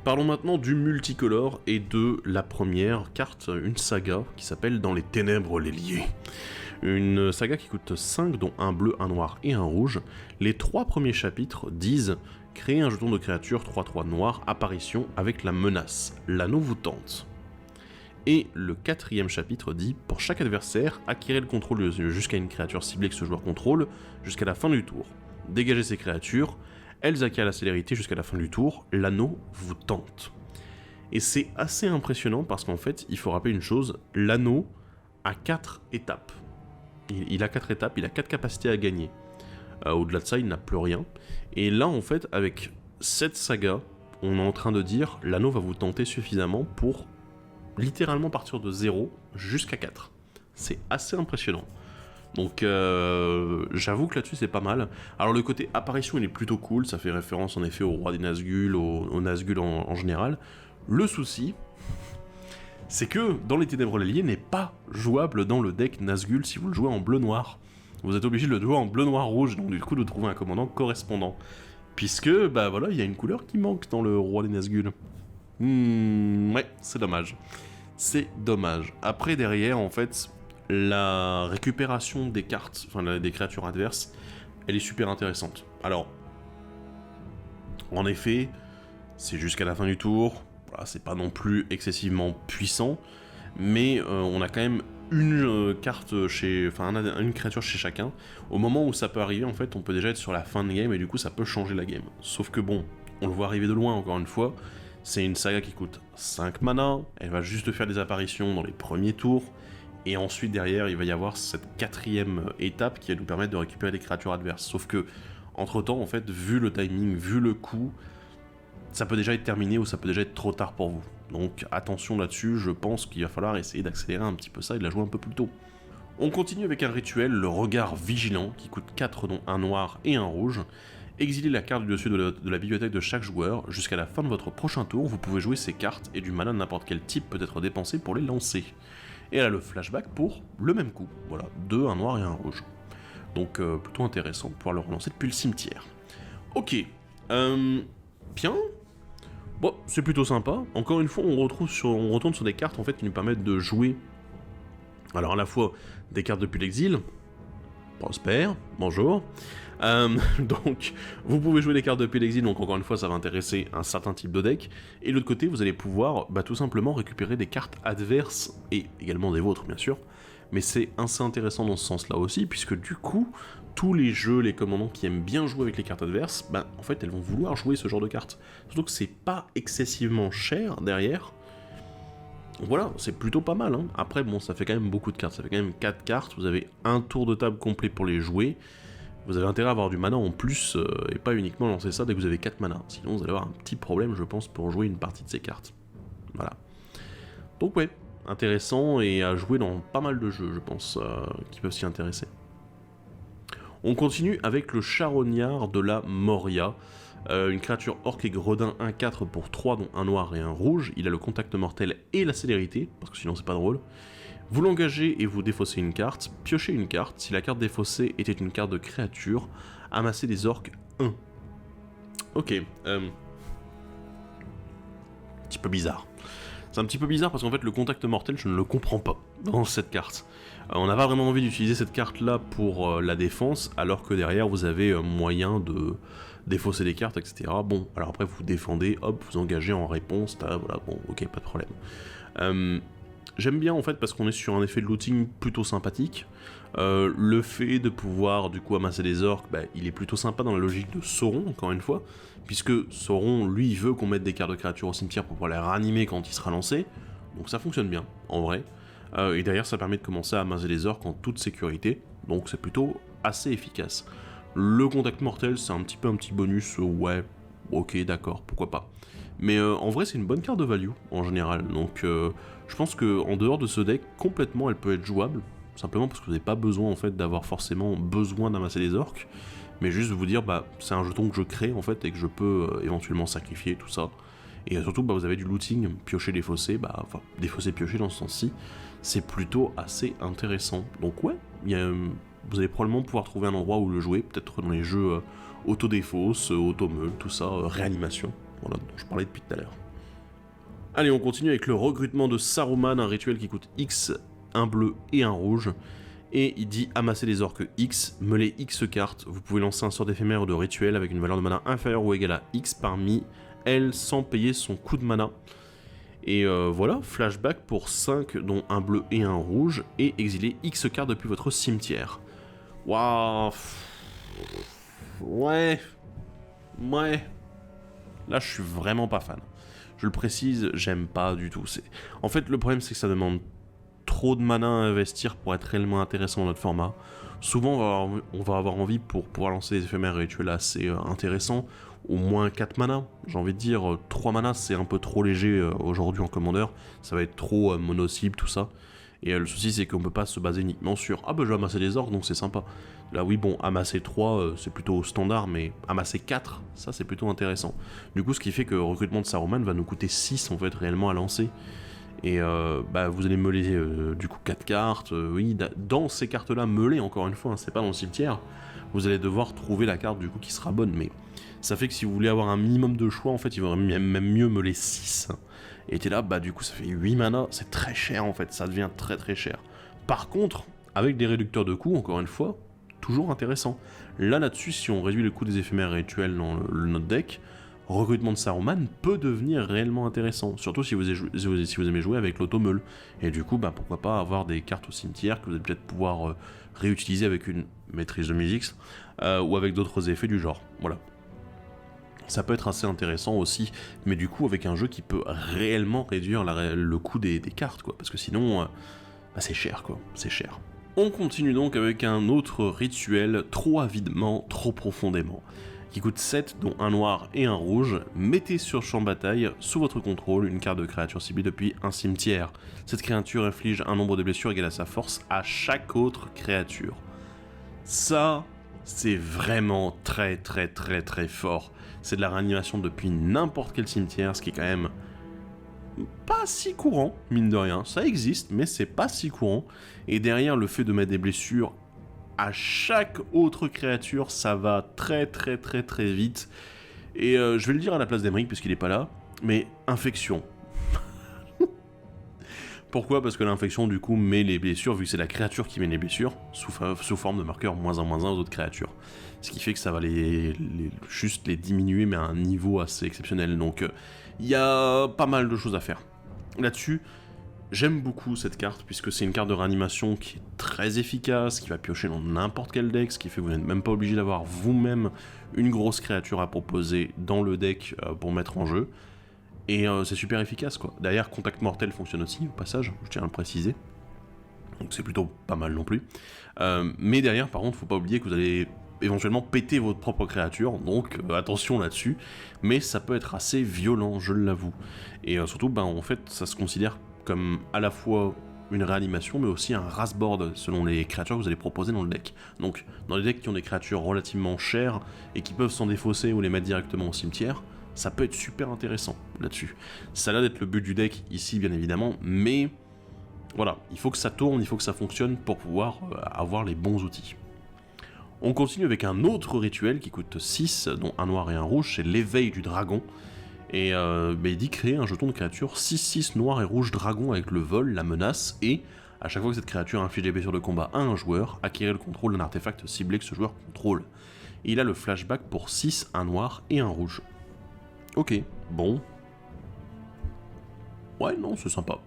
Parlons maintenant du multicolore et de la première carte, une saga qui s'appelle Dans les ténèbres les liés. Une saga qui coûte 5 dont un bleu, un noir et un rouge. Les 3 premiers chapitres disent « Créer un jeton de créature 3-3 noir, apparition avec la menace. L'anneau vous tente ». Et le 4e chapitre dit « Pour chaque adversaire, acquérez le contrôle jusqu'à une créature ciblée que ce joueur contrôle jusqu'à la fin du tour. Dégagez ces créatures. Elles acquièrent la célérité jusqu'à la fin du tour, l'anneau vous tente. » Et c'est assez impressionnant parce qu'en fait, il faut rappeler une chose, l'anneau a 4 étapes. Il a 4 étapes, il a 4 capacités à gagner. Au-delà de ça, il n'a plus rien. Et là, en fait, avec cette saga, on est en train de dire, l'anneau va vous tenter suffisamment pour littéralement partir de 0 jusqu'à 4. C'est assez impressionnant. Donc j'avoue que là-dessus c'est pas mal. Alors le côté apparition il est plutôt cool, ça fait référence en effet au roi des Nazgûl, au Nazgûl en général. Le souci, c'est que dans les Ténèbres l'Allié n'est pas jouable dans le deck Nazgûl si vous le jouez en bleu-noir. Vous êtes obligé de le jouer en bleu-noir-rouge, donc du coup de trouver un commandant correspondant. Puisque, bah voilà, il y a une couleur qui manque dans le roi des Nazgûl. Ouais, c'est dommage. C'est dommage. Après, derrière, en fait, la récupération des cartes, enfin des créatures adverses, elle est super intéressante. Alors, en effet, c'est jusqu'à la fin du tour, voilà, c'est pas non plus excessivement puissant, mais on a quand même une carte chez, enfin une créature chez chacun. Au moment où ça peut arriver, en fait, on peut déjà être sur la fin de game et du coup ça peut changer la game. Sauf que bon, on le voit arriver de loin encore une fois. C'est une saga qui coûte 5 mana, elle va juste faire des apparitions dans les premiers tours, et ensuite derrière il va y avoir cette 4ème étape qui va nous permettre de récupérer des créatures adverses. Sauf que, entre temps, en fait, vu le timing, vu le coup, ça peut déjà être terminé ou ça peut déjà être trop tard pour vous. Donc attention là-dessus, je pense qu'il va falloir essayer d'accélérer un petit peu ça et de la jouer un peu plus tôt. On continue avec un rituel, le regard vigilant, qui coûte 4 dont un noir et un rouge. Exilez la carte du dessus de la bibliothèque de chaque joueur. Jusqu'à la fin de votre prochain tour, vous pouvez jouer ces cartes et du mana de n'importe quel type peut être dépensé pour les lancer. Et elle a le flashback pour le même coup. Voilà, 2, un noir et un rouge. Donc plutôt intéressant de pouvoir le relancer depuis le cimetière. Ok, bien. Bon, c'est plutôt sympa. Encore une fois, on retourne sur des cartes en fait qui nous permettent de jouer. Alors à la fois des cartes depuis l'exil, Prosper, bonjour. Donc vous pouvez jouer des cartes depuis l'exil, donc encore une fois ça va intéresser un certain type de deck. Et de l'autre côté, vous allez pouvoir tout simplement récupérer des cartes adverses, et également des vôtres bien sûr. Mais c'est assez intéressant dans ce sens-là aussi, puisque du coup, tous les jeux, les commandants qui aiment bien jouer avec les cartes adverses, en fait, elles vont vouloir jouer ce genre de cartes. Surtout que c'est pas excessivement cher derrière. Voilà, c'est plutôt pas mal. Hein. Après, bon, ça fait quand même beaucoup de cartes. Ça fait quand même 4 cartes. Vous avez un tour de table complet pour les jouer. Vous avez intérêt à avoir du mana en plus, et pas uniquement lancer ça dès que vous avez 4 mana. Sinon, vous allez avoir un petit problème, je pense, pour jouer une partie de ces cartes. Voilà. Donc ouais, intéressant et à jouer dans pas mal de jeux, je pense, qui peuvent s'y intéresser. On continue avec le charognard de la Moria, une créature orc et gredin 1-4 pour 3 dont un noir et un rouge. Il a le contact mortel et la célérité, parce que sinon c'est pas drôle. Vous l'engagez et vous défaussez une carte, piochez une carte. Si la carte défaussée était une carte de créature, amassez des orques 1. Ok, un petit peu bizarre. C'est un petit peu bizarre parce qu'en fait le contact mortel je ne le comprends pas dans cette carte. On n'a pas vraiment envie d'utiliser cette carte là pour la défense alors que derrière vous avez moyen de défausser des cartes etc. Bon alors après vous défendez, hop vous engagez en réponse, voilà bon ok pas de problème. J'aime bien en fait parce qu'on est sur un effet de looting plutôt sympathique. Le fait de pouvoir du coup amasser des orques, il est plutôt sympa dans la logique de Sauron encore une fois. Puisque Sauron, lui, il veut qu'on mette des cartes de créatures au cimetière pour pouvoir les ranimer quand il sera lancé. Donc ça fonctionne bien, en vrai. Et derrière, ça permet de commencer à amasser les orques en toute sécurité. Donc c'est plutôt assez efficace. Le contact mortel, c'est un petit bonus. Ouais, ok, d'accord, pourquoi pas. Mais en vrai, c'est une bonne carte de value, en général. Donc je pense qu'en dehors de ce deck, complètement, elle peut être jouable. Simplement parce que vous n'avez pas besoin, en fait, d'avoir forcément besoin d'amasser des orques. Mais juste vous dire, c'est un jeton que je crée en fait et que je peux éventuellement sacrifier, tout ça. Et surtout, vous avez du looting, piocher, défausser, enfin, défausser, piocher dans ce sens-ci, c'est plutôt assez intéressant. Donc ouais, vous allez probablement pouvoir trouver un endroit où le jouer, peut-être dans les jeux auto-défausse, auto-meule, tout ça, réanimation, voilà, dont je parlais depuis tout à l'heure. Allez, on continue avec le recrutement de Saruman, un rituel qui coûte X, un bleu et un rouge. Et il dit amasser les orques X, mêler X cartes, vous pouvez lancer un sort d'éphémère ou de rituel avec une valeur de mana inférieure ou égale à X parmi elles sans payer son coût de mana. Et voilà, flashback pour 5 dont un bleu et un rouge, et exiler X cartes depuis votre cimetière. Waouh. Ouais. Là je suis vraiment pas fan. Je le précise, j'aime pas du tout. En fait le problème c'est que ça demande trop de mana à investir pour être réellement intéressant dans notre format. Souvent on va avoir envie pour pouvoir lancer des éphémères rituels assez intéressants, au moins 4 mana, j'ai envie de dire 3 mana c'est un peu trop léger aujourd'hui en commandeur, ça va être trop mono-cible tout ça, Et le souci c'est qu'on peut pas se baser uniquement sur « Ah bah je vais amasser des orques donc c'est sympa ». Là oui bon, amasser 3 c'est plutôt standard, mais amasser 4, ça c'est plutôt intéressant. Du coup ce qui fait que le recrutement de Saruman va nous coûter 6 en fait réellement à lancer. Et vous allez meuler du coup 4 cartes, oui, dans ces cartes-là, meuler encore une fois, hein, c'est pas dans le cimetière, vous allez devoir trouver la carte du coup qui sera bonne, mais ça fait que si vous voulez avoir un minimum de choix, en fait, il vaudrait même mieux meuler 6. Et t'es là, du coup ça fait 8 mana, c'est très cher en fait, ça devient très très cher. Par contre, avec des réducteurs de coûts, encore une fois, toujours intéressant. Là-dessus, si on réduit le coût des éphémères rituels dans notre deck, recrutement de Saruman peut devenir réellement intéressant, surtout si vous aimez jouer avec l'automeule. Et du coup, pourquoi pas avoir des cartes au cimetière que vous allez peut-être pouvoir réutiliser avec une maîtrise de musique ou avec d'autres effets du genre. Voilà. Ça peut être assez intéressant aussi, mais du coup avec un jeu qui peut réellement réduire le coût des cartes, quoi, parce que sinon, c'est cher, quoi, c'est cher. On continue donc avec un autre rituel, trop avidement, trop profondément, qui coûte 7, dont un noir et un rouge. Mettez sur champ de bataille, sous votre contrôle, une carte de créature ciblée depuis un cimetière. Cette créature inflige un nombre de blessures égal à sa force à chaque autre créature. Ça, c'est vraiment très très très très fort. C'est de la réanimation depuis n'importe quel cimetière, ce qui est quand même pas si courant, mine de rien. Ça existe, mais c'est pas si courant. Et derrière, le fait de mettre des blessures à chaque autre créature, ça va très très très très vite. Et je vais le dire à la place d'Emeric, puisqu'il est pas là, mais infection. Pourquoi ? Parce que l'infection, du coup, met les blessures, vu que c'est la créature qui met les blessures, sous forme de marqueur -1/-1 aux autres créatures. Ce qui fait que ça va juste les diminuer, mais à un niveau assez exceptionnel. Donc, il y a pas mal de choses à faire. Là-dessus, j'aime beaucoup cette carte, puisque c'est une carte de réanimation qui est très efficace, qui va piocher dans n'importe quel deck, ce qui fait que vous n'êtes même pas obligé d'avoir vous-même une grosse créature à proposer dans le deck pour mettre en jeu. Et c'est super efficace, quoi. D'ailleurs, Contact Mortel fonctionne aussi, au passage, je tiens à le préciser. Donc c'est plutôt pas mal non plus. Mais derrière, par contre, faut pas oublier que vous allez éventuellement péter votre propre créature, donc attention là-dessus. Mais ça peut être assez violent, je l'avoue. Et surtout, en fait, ça se considère comme à la fois une réanimation, mais aussi un rastboard, selon les créatures que vous allez proposer dans le deck. Donc, dans les decks qui ont des créatures relativement chères, et qui peuvent s'en défausser ou les mettre directement au cimetière, ça peut être super intéressant là-dessus. Ça a l'air d'être le but du deck ici, bien évidemment, mais voilà, il faut que ça tourne, il faut que ça fonctionne pour pouvoir avoir les bons outils. On continue avec un autre rituel qui coûte 6, dont un noir et un rouge, c'est l'éveil du dragon. Et il dit créer un jeton de créature 6/6 noir et rouge dragon avec le vol, la menace, et à chaque fois que cette créature inflige des blessures de combat à un joueur, acquérez le contrôle d'un artefact ciblé que ce joueur contrôle. Et il a le flashback pour 6, un noir et un rouge. Ok, bon. Ouais, non, c'est sympa.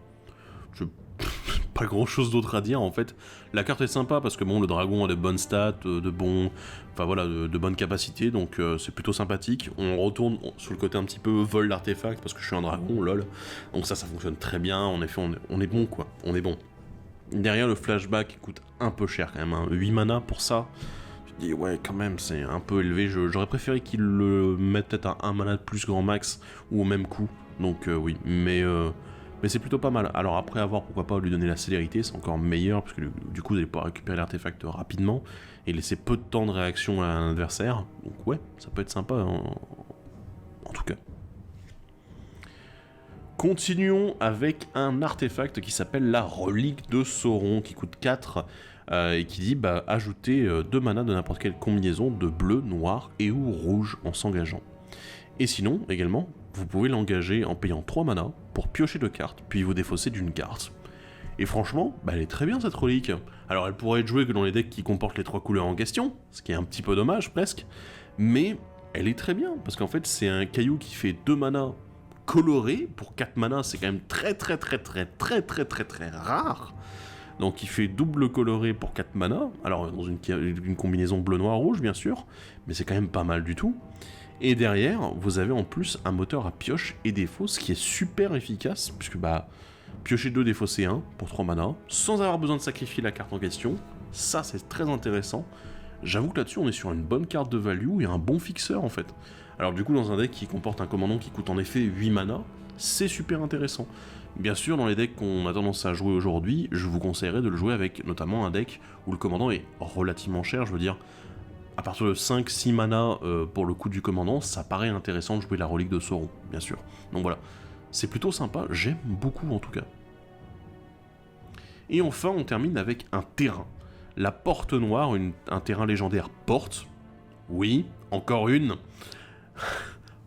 Pas grand chose d'autre à dire en fait. La carte est sympa parce que le dragon a de bonnes stats, de bonnes capacités, donc c'est plutôt sympathique. On retourne sur le côté un petit peu vol d'artefact parce que je suis un dragon, lol. Donc ça fonctionne très bien, en effet on est bon quoi, on est bon. Derrière le flashback coûte un peu cher quand même, hein. 8 mana pour ça. Je dis ouais quand même c'est un peu élevé, j'aurais préféré qu'il le mette peut-être à 1 mana de plus grand max ou au même coût, donc oui, mais c'est plutôt pas mal. Alors après avoir pourquoi pas lui donner la célérité, c'est encore meilleur, parce que du coup vous allez pouvoir récupérer l'artefact rapidement et laisser peu de temps de réaction à un adversaire, donc ouais, ça peut être sympa en tout cas. Continuons avec un artefact qui s'appelle la relique de Sauron, qui coûte 4, et qui dit ajouter 2 mana de n'importe quelle combinaison de bleu, noir et ou rouge en s'engageant. Et sinon, également, vous pouvez l'engager en payant 3 mana pour piocher 2 cartes, puis vous défausser d'une carte. Et franchement, elle est très bien cette relique. Alors elle pourrait être jouée que dans les decks qui comportent les 3 couleurs en question, ce qui est un petit peu dommage presque, mais elle est très bien, parce qu'en fait c'est un caillou qui fait 2 mana coloré, pour 4 mana c'est quand même très rare. Donc il fait double coloré pour 4 mana, alors dans une combinaison bleu-noir-rouge bien sûr, mais c'est quand même pas mal du tout. Et derrière, vous avez en plus un moteur à pioche et défausse qui est super efficace, puisque piocher 2, défausser 1 pour 3 mana, sans avoir besoin de sacrifier la carte en question, ça c'est très intéressant. J'avoue que là-dessus on est sur une bonne carte de value et un bon fixeur en fait. Alors du coup dans un deck qui comporte un commandant qui coûte en effet 8 mana, c'est super intéressant. Bien sûr, dans les decks qu'on a tendance à jouer aujourd'hui, je vous conseillerais de le jouer avec notamment un deck où le commandant est relativement cher, je veux dire, à partir de 5-6 mana pour le coût du commandant, ça paraît intéressant de jouer la relique de Sauron, bien sûr. Donc voilà, c'est plutôt sympa, j'aime beaucoup en tout cas. Et enfin, on termine avec un terrain. La Porte Noire, un terrain légendaire porte. Oui, encore une.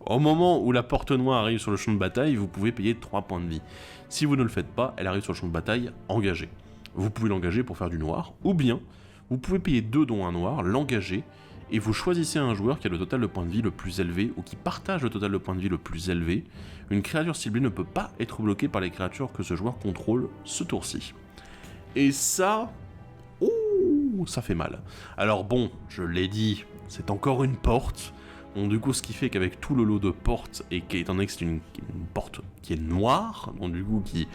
Au moment où la Porte Noire arrive sur le champ de bataille, vous pouvez payer 3 points de vie. Si vous ne le faites pas, elle arrive sur le champ de bataille engagée. Vous pouvez l'engager pour faire du noir, ou bien vous pouvez payer 2 dont un noir, l'engager, et vous choisissez un joueur qui a le total de points de vie le plus élevé, ou qui partage le total de points de vie le plus élevé. Une créature ciblée ne peut pas être bloquée par les créatures que ce joueur contrôle ce tour-ci. Et ça... ouh, ça fait mal. Alors bon, je l'ai dit, c'est encore une porte. Donc du coup, ce qui fait qu'avec tout le lot de portes, et étant donné que c'est une porte qui est noire, donc du coup qui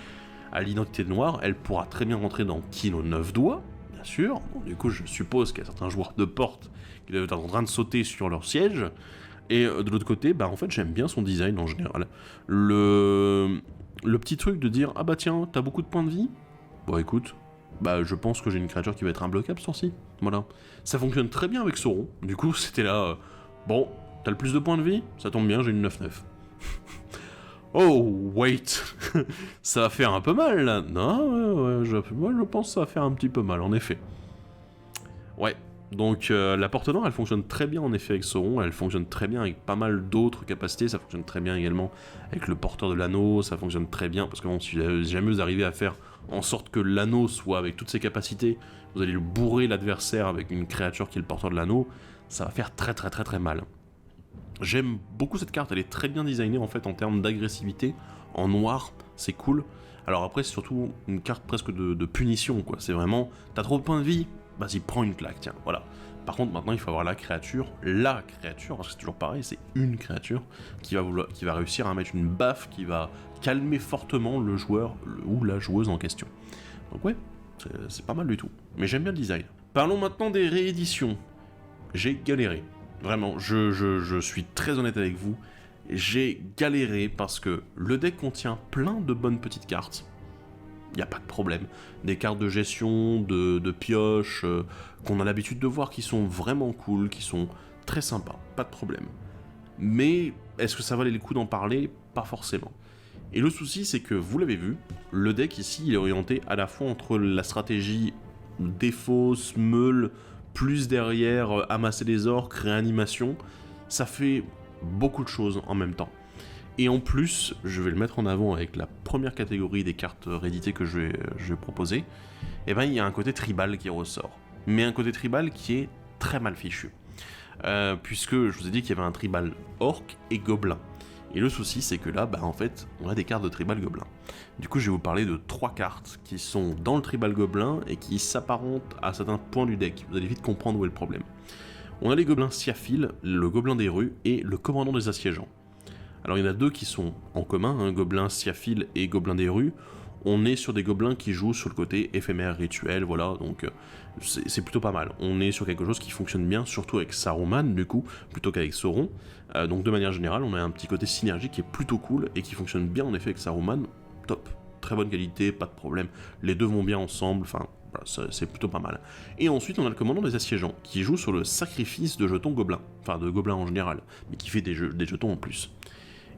a l'identité de noire, elle pourra très bien rentrer dans Kilo 9 doigts, bien sûr. Donc du coup, je suppose qu'il y a certains joueurs de porte qui doivent être en train de sauter sur leur siège. Et de l'autre côté, bah en fait, j'aime bien son design en général. Le petit truc de dire, ah bah tiens, t'as beaucoup de points de vie ? Bon écoute, bah je pense que j'ai une créature qui va être imbloquable ce tour-ci. Voilà. Ça fonctionne très bien avec Sauron. Du coup, c'était là... bon, t'as le plus de points de vie ? Ça tombe bien, j'ai une 9-9. Oh, wait. Ça va faire un peu mal, là. Non, ouais, moi, je pense que ça va faire un petit peu mal, en effet. Ouais, donc la Porte Noire, elle fonctionne très bien, en effet, avec Sauron. Elle fonctionne très bien avec pas mal d'autres capacités. Ça fonctionne très bien également avec le Porteur de l'Anneau. Ça fonctionne très bien, parce que bon, si jamais vous arrivez à faire en sorte que l'Anneau soit avec toutes ses capacités, vous allez le bourrer l'adversaire avec une créature qui est le Porteur de l'Anneau, ça va faire très très très très mal. J'aime beaucoup cette carte, elle est très bien designée en fait en termes d'agressivité, en noir, c'est cool. Alors après c'est surtout une carte presque de punition quoi, c'est vraiment, t'as trop de points de vie, vas-y prends une claque, tiens, voilà. Par contre maintenant il faut avoir la créature, parce que c'est toujours pareil, c'est une créature qui va réussir à mettre une baffe qui va calmer fortement le joueur ou la joueuse en question. Donc ouais, c'est pas mal du tout, mais j'aime bien le design. Parlons maintenant des rééditions. J'ai galéré. Vraiment, je suis très honnête avec vous, j'ai galéré parce que le deck contient plein de bonnes petites cartes, il n'y a pas de problème. Des cartes de gestion, de pioche, qu'on a l'habitude de voir qui sont vraiment cool, qui sont très sympas, pas de problème. Mais est-ce que ça valait le coup d'en parler ? Pas forcément. Et le souci, c'est que, vous l'avez vu, le deck ici, il est orienté à la fois entre la stratégie défausse, meule, plus derrière, amasser les orques, réanimation, ça fait beaucoup de choses en même temps. Et en plus, je vais le mettre en avant avec la première catégorie des cartes rééditées que je vais proposer, et ben il y a un côté tribal qui ressort. Mais un côté tribal qui est très mal fichu. Puisque je vous ai dit qu'il y avait un tribal orc et gobelin. Et le souci, c'est que là, en fait, on a des cartes de tribal gobelin. Du coup, je vais vous parler de 3 cartes qui sont dans le tribal gobelin et qui s'apparentent à certains points du deck. Vous allez vite comprendre où est le problème. On a les gobelins Siaphil, le gobelin des rues et le commandant des assiégeants. Alors, il y en a 2 qui sont en commun, gobelin Siaphil et gobelin des rues. On est sur des gobelins qui jouent sur le côté éphémère, rituel, voilà, donc c'est plutôt pas mal. On est sur quelque chose qui fonctionne bien, surtout avec Saruman, du coup, plutôt qu'avec Sauron. Donc de manière générale, on a un petit côté synergique qui est plutôt cool, et qui fonctionne bien en effet avec Saruman, top. Très bonne qualité, pas de problème, les deux vont bien ensemble, enfin, voilà, c'est plutôt pas mal. Et ensuite, on a le commandant des assiégeants, qui joue sur le sacrifice de jetons gobelins, enfin de gobelins en général, mais qui fait des jetons en plus.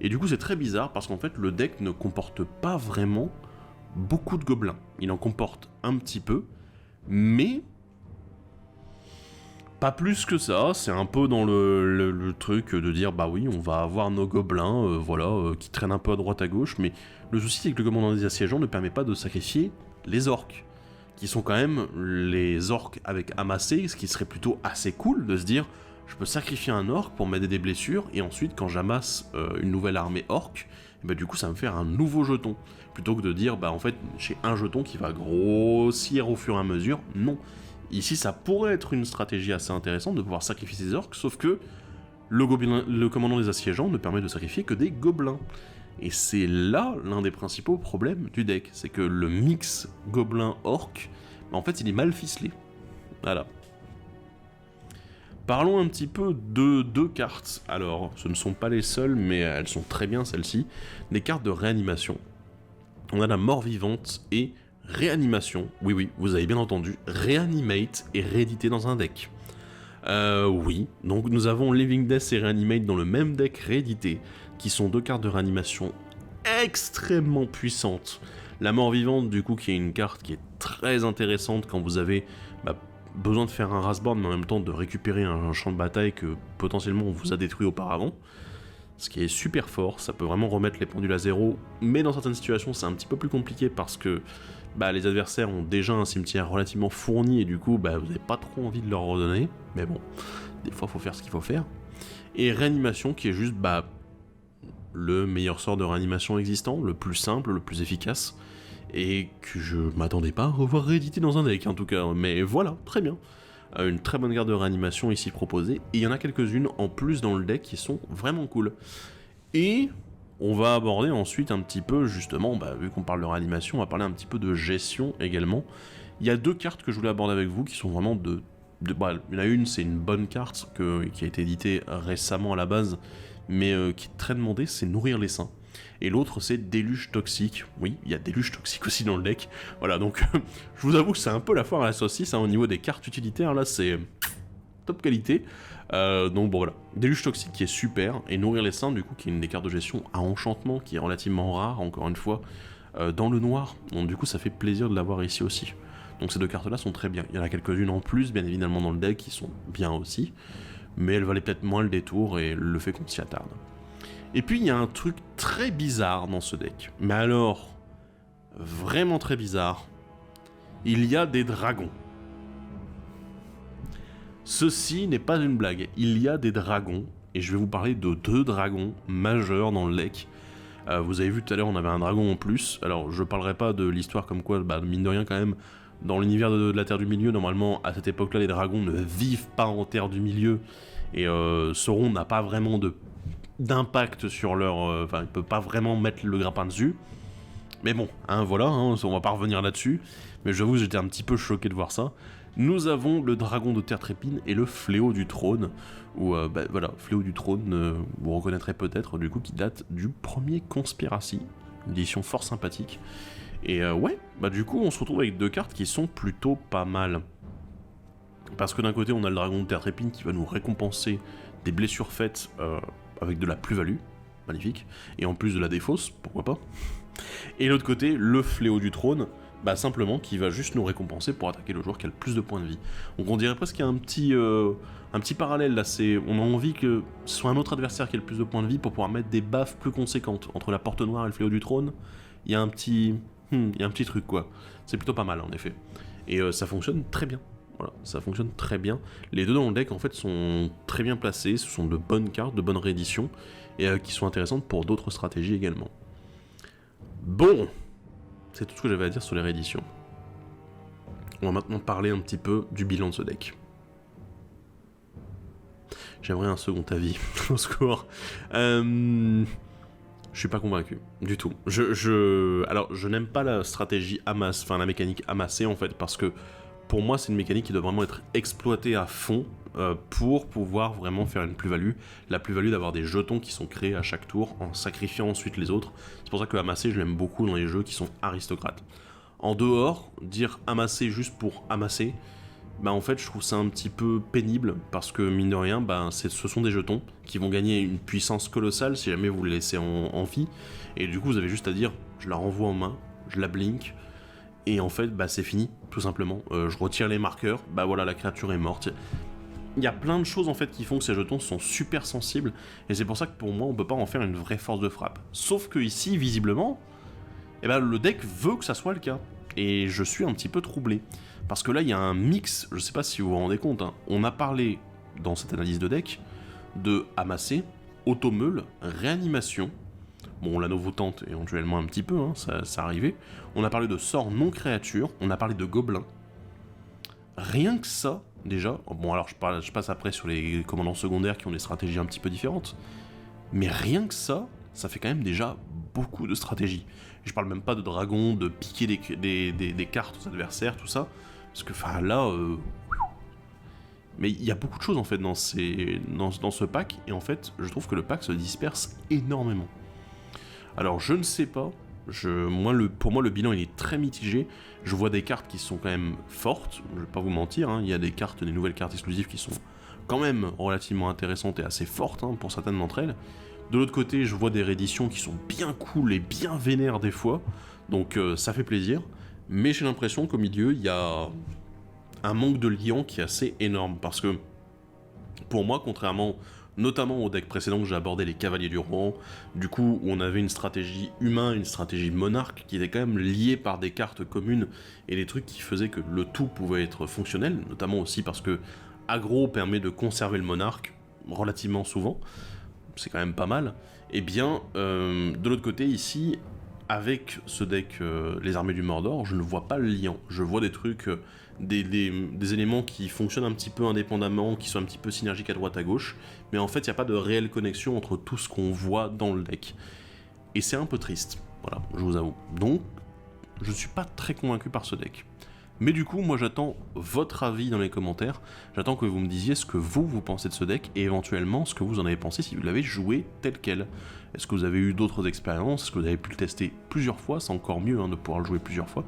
Et du coup, c'est très bizarre, parce qu'en fait, le deck ne comporte pas vraiment beaucoup de gobelins. Il en comporte un petit peu, mais pas plus que ça. C'est un peu dans le truc de dire bah oui, on va avoir nos gobelins, qui traînent un peu à droite à gauche, mais le souci c'est que le commandant des assiégeants ne permet pas de sacrifier les orques, qui sont quand même les orques avec amassé, ce qui serait plutôt assez cool de se dire je peux sacrifier un orc pour m'aider des blessures, et ensuite quand j'amasse une nouvelle armée orque, du coup ça va me faire un nouveau jeton, plutôt que de dire en fait j'ai un jeton qui va grossir au fur et à mesure. Non, ici ça pourrait être une stratégie assez intéressante de pouvoir sacrifier ces orques, sauf que le commandant des assiégeants ne permet de sacrifier que des gobelins. Et c'est là l'un des principaux problèmes du deck, c'est que le mix gobelin-orc, en fait il est mal ficelé. Voilà. Parlons un petit peu de deux cartes. Alors, ce ne sont pas les seules, mais elles sont très bien celles-ci. Des cartes de réanimation. On a la mort vivante et réanimation. Oui, oui, vous avez bien entendu. Reanimate et réédité dans un deck. Oui, donc nous avons Living Death et Reanimate dans le même deck réédité, qui sont deux cartes de réanimation extrêmement puissantes. La mort vivante, du coup, qui est une carte qui est très intéressante quand vous avez besoin de faire un Wrathborn, mais en même temps de récupérer un champ de bataille que potentiellement on vous a détruit auparavant. Ce qui est super fort, ça peut vraiment remettre les pendules à zéro, mais dans certaines situations c'est un petit peu plus compliqué parce que les adversaires ont déjà un cimetière relativement fourni et du coup vous n'avez pas trop envie de leur redonner, mais bon, des fois faut faire ce qu'il faut faire. Et réanimation qui est juste le meilleur sort de réanimation existant, le plus simple, le plus efficace, et que je m'attendais pas à revoir réédité dans un deck en tout cas, mais voilà, très bien. Une très bonne carte de réanimation ici proposée, et il y en a quelques-unes en plus dans le deck qui sont vraiment cool. Et on va aborder ensuite un petit peu, justement, vu qu'on parle de réanimation, on va parler un petit peu de gestion également. Il y a deux cartes que je voulais aborder avec vous qui sont vraiment il y en a une, c'est une bonne carte qui a été éditée récemment à la base, mais qui est très demandée, c'est Nourrir les Saints. Et l'autre c'est Déluge Toxique. Oui, il y a Déluge Toxique aussi dans le deck. Voilà, donc je vous avoue que c'est un peu la foire à la saucisse, au niveau des cartes utilitaires, là c'est top qualité. Donc bon voilà, Déluge Toxique qui est super, et Nourrir les Saints du coup qui est une des cartes de gestion à enchantement qui est relativement rare, encore une fois, dans le noir. Donc du coup ça fait plaisir de l'avoir ici aussi. Donc ces deux cartes là sont très bien. Il y en a quelques-unes en plus bien évidemment dans le deck qui sont bien aussi, mais elles valaient peut-être moins le détour et le fait qu'on s'y attarde. Et puis il y a un truc très bizarre dans ce deck. Mais alors, vraiment très bizarre. Il y a des dragons. Ceci n'est pas une blague. Il y a des dragons. Et je vais vous parler de deux dragons majeurs dans le deck. Vous avez vu tout à l'heure, on avait un dragon en plus. Alors je parlerai pas de l'histoire comme quoi, mine de rien quand même, dans l'univers de la Terre du Milieu, normalement, à cette époque-là, les dragons ne vivent pas en Terre du Milieu. Et Sauron n'a pas vraiment d'impact sur leur... Enfin, il peut pas vraiment mettre le grappin dessus. Mais bon, voilà, on va pas revenir là-dessus. Mais j'avoue, j'étais un petit peu choqué de voir ça. Nous avons le dragon de Terre Trépine et le fléau du trône. Ou voilà, fléau du trône, vous reconnaîtrez peut-être, du coup, qui date du premier Conspiracy. Une édition fort sympathique. Et du coup, on se retrouve avec deux cartes qui sont plutôt pas mal. Parce que d'un côté, on a le dragon de Terre Trépine qui va nous récompenser des blessures faites avec de la plus-value, magnifique, et en plus de la défausse, pourquoi pas. Et l'autre côté, le fléau du trône, simplement qui va juste nous récompenser pour attaquer le joueur qui a le plus de points de vie. Donc on dirait presque qu'il y a un petit parallèle là, on a envie que ce soit un autre adversaire qui ait le plus de points de vie pour pouvoir mettre des baffes plus conséquentes. Entre la porte noire et le fléau du trône, il y a un petit truc quoi. C'est plutôt pas mal en effet. Et ça fonctionne très bien. Voilà, ça fonctionne très bien. Les deux dans le deck en fait sont très bien placés, ce sont de bonnes cartes, de bonnes rééditions, et qui sont intéressantes pour d'autres stratégies également. Bon, c'est tout ce que j'avais à dire sur les rééditions. On va maintenant parler un petit peu du bilan de ce deck. J'aimerais un second avis, au secours. Je suis pas convaincu, du tout. Alors, je n'aime pas la stratégie la mécanique amassée en fait, parce que pour moi, c'est une mécanique qui doit vraiment être exploitée à fond pour pouvoir vraiment faire une plus-value. La plus-value d'avoir des jetons qui sont créés à chaque tour en sacrifiant ensuite les autres. C'est pour ça que amasser, je l'aime beaucoup dans les jeux qui sont aristocrates. En dehors, dire amasser juste pour amasser, en fait, je trouve ça un petit peu pénible parce que mine de rien, ce sont des jetons qui vont gagner une puissance colossale si jamais vous les laissez en vie. Et du coup, vous avez juste à dire, je la renvoie en main, je la blink. Et en fait, c'est fini, tout simplement. Je retire les marqueurs, voilà, la créature est morte. Il y a plein de choses en fait qui font que ces jetons sont super sensibles, et c'est pour ça que pour moi, on peut pas en faire une vraie force de frappe. Sauf que ici, visiblement, le deck veut que ça soit le cas. Et je suis un petit peu troublé. Parce que là, il y a un mix, je sais pas si vous vous rendez compte, on a parlé, dans cette analyse de deck, de amasser, automeule, réanimation. Bon, la novotante éventuellement un petit peu, ça arrivait. On a parlé de sorts non créatures, on a parlé de gobelins. Rien que ça, déjà, bon alors je passe après sur les commandants secondaires qui ont des stratégies un petit peu différentes, mais rien que ça fait quand même déjà beaucoup de stratégies. Et je parle même pas de dragons, de piquer des cartes aux adversaires, tout ça, parce que là, Mais il y a beaucoup de choses en fait dans ce pack, et en fait je trouve que le pack se disperse énormément. Alors je ne sais pas, pour moi le bilan il est très mitigé, je vois des cartes qui sont quand même fortes, je vais pas vous mentir, hein, il y a des nouvelles cartes exclusives qui sont quand même relativement intéressantes et assez fortes hein, pour certaines d'entre elles. De l'autre côté je vois des rééditions qui sont bien cool et bien vénères des fois, donc ça fait plaisir, mais j'ai l'impression qu'au milieu il y a un manque de liant qui est assez énorme, parce que pour moi, contrairement notamment au deck précédent que j'ai abordé, les Cavaliers du Rohan, du coup où on avait une stratégie humain, une stratégie monarque qui était quand même liée par des cartes communes et des trucs qui faisaient que le tout pouvait être fonctionnel, notamment aussi parce que aggro permet de conserver le monarque relativement souvent, c'est quand même pas mal, et bien de l'autre côté ici, avec ce deck les armées du Mordor, je ne vois pas le lien, je vois des trucs, des éléments qui fonctionnent un petit peu indépendamment, qui sont un petit peu synergiques à droite à gauche, mais en fait il n'y a pas de réelle connexion entre tout ce qu'on voit dans le deck. Et c'est un peu triste, voilà, je vous avoue. Donc, je ne suis pas très convaincu par ce deck. Mais du coup, moi j'attends votre avis dans les commentaires, j'attends que vous me disiez ce que vous pensez de ce deck, et éventuellement ce que vous en avez pensé si vous l'avez joué tel quel. Est-ce que vous avez eu d'autres expériences, est-ce que vous avez pu le tester plusieurs fois, c'est encore mieux hein, de pouvoir le jouer plusieurs fois,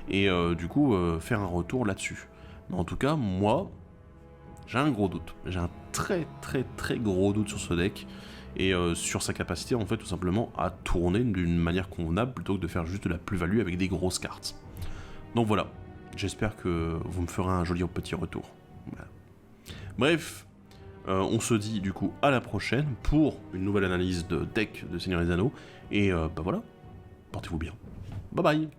et du coup faire un retour là-dessus. Mais en tout cas, moi, j'ai un gros doute, j'ai un très gros doute sur ce deck, et sur sa capacité en fait tout simplement à tourner d'une manière convenable, plutôt que de faire juste de la plus-value avec des grosses cartes. Donc voilà. J'espère que vous me ferez un joli petit retour. Voilà. Bref, on se dit du coup à la prochaine pour une nouvelle analyse de deck de Seigneur des Anneaux. Et bah voilà, portez-vous bien. Bye bye.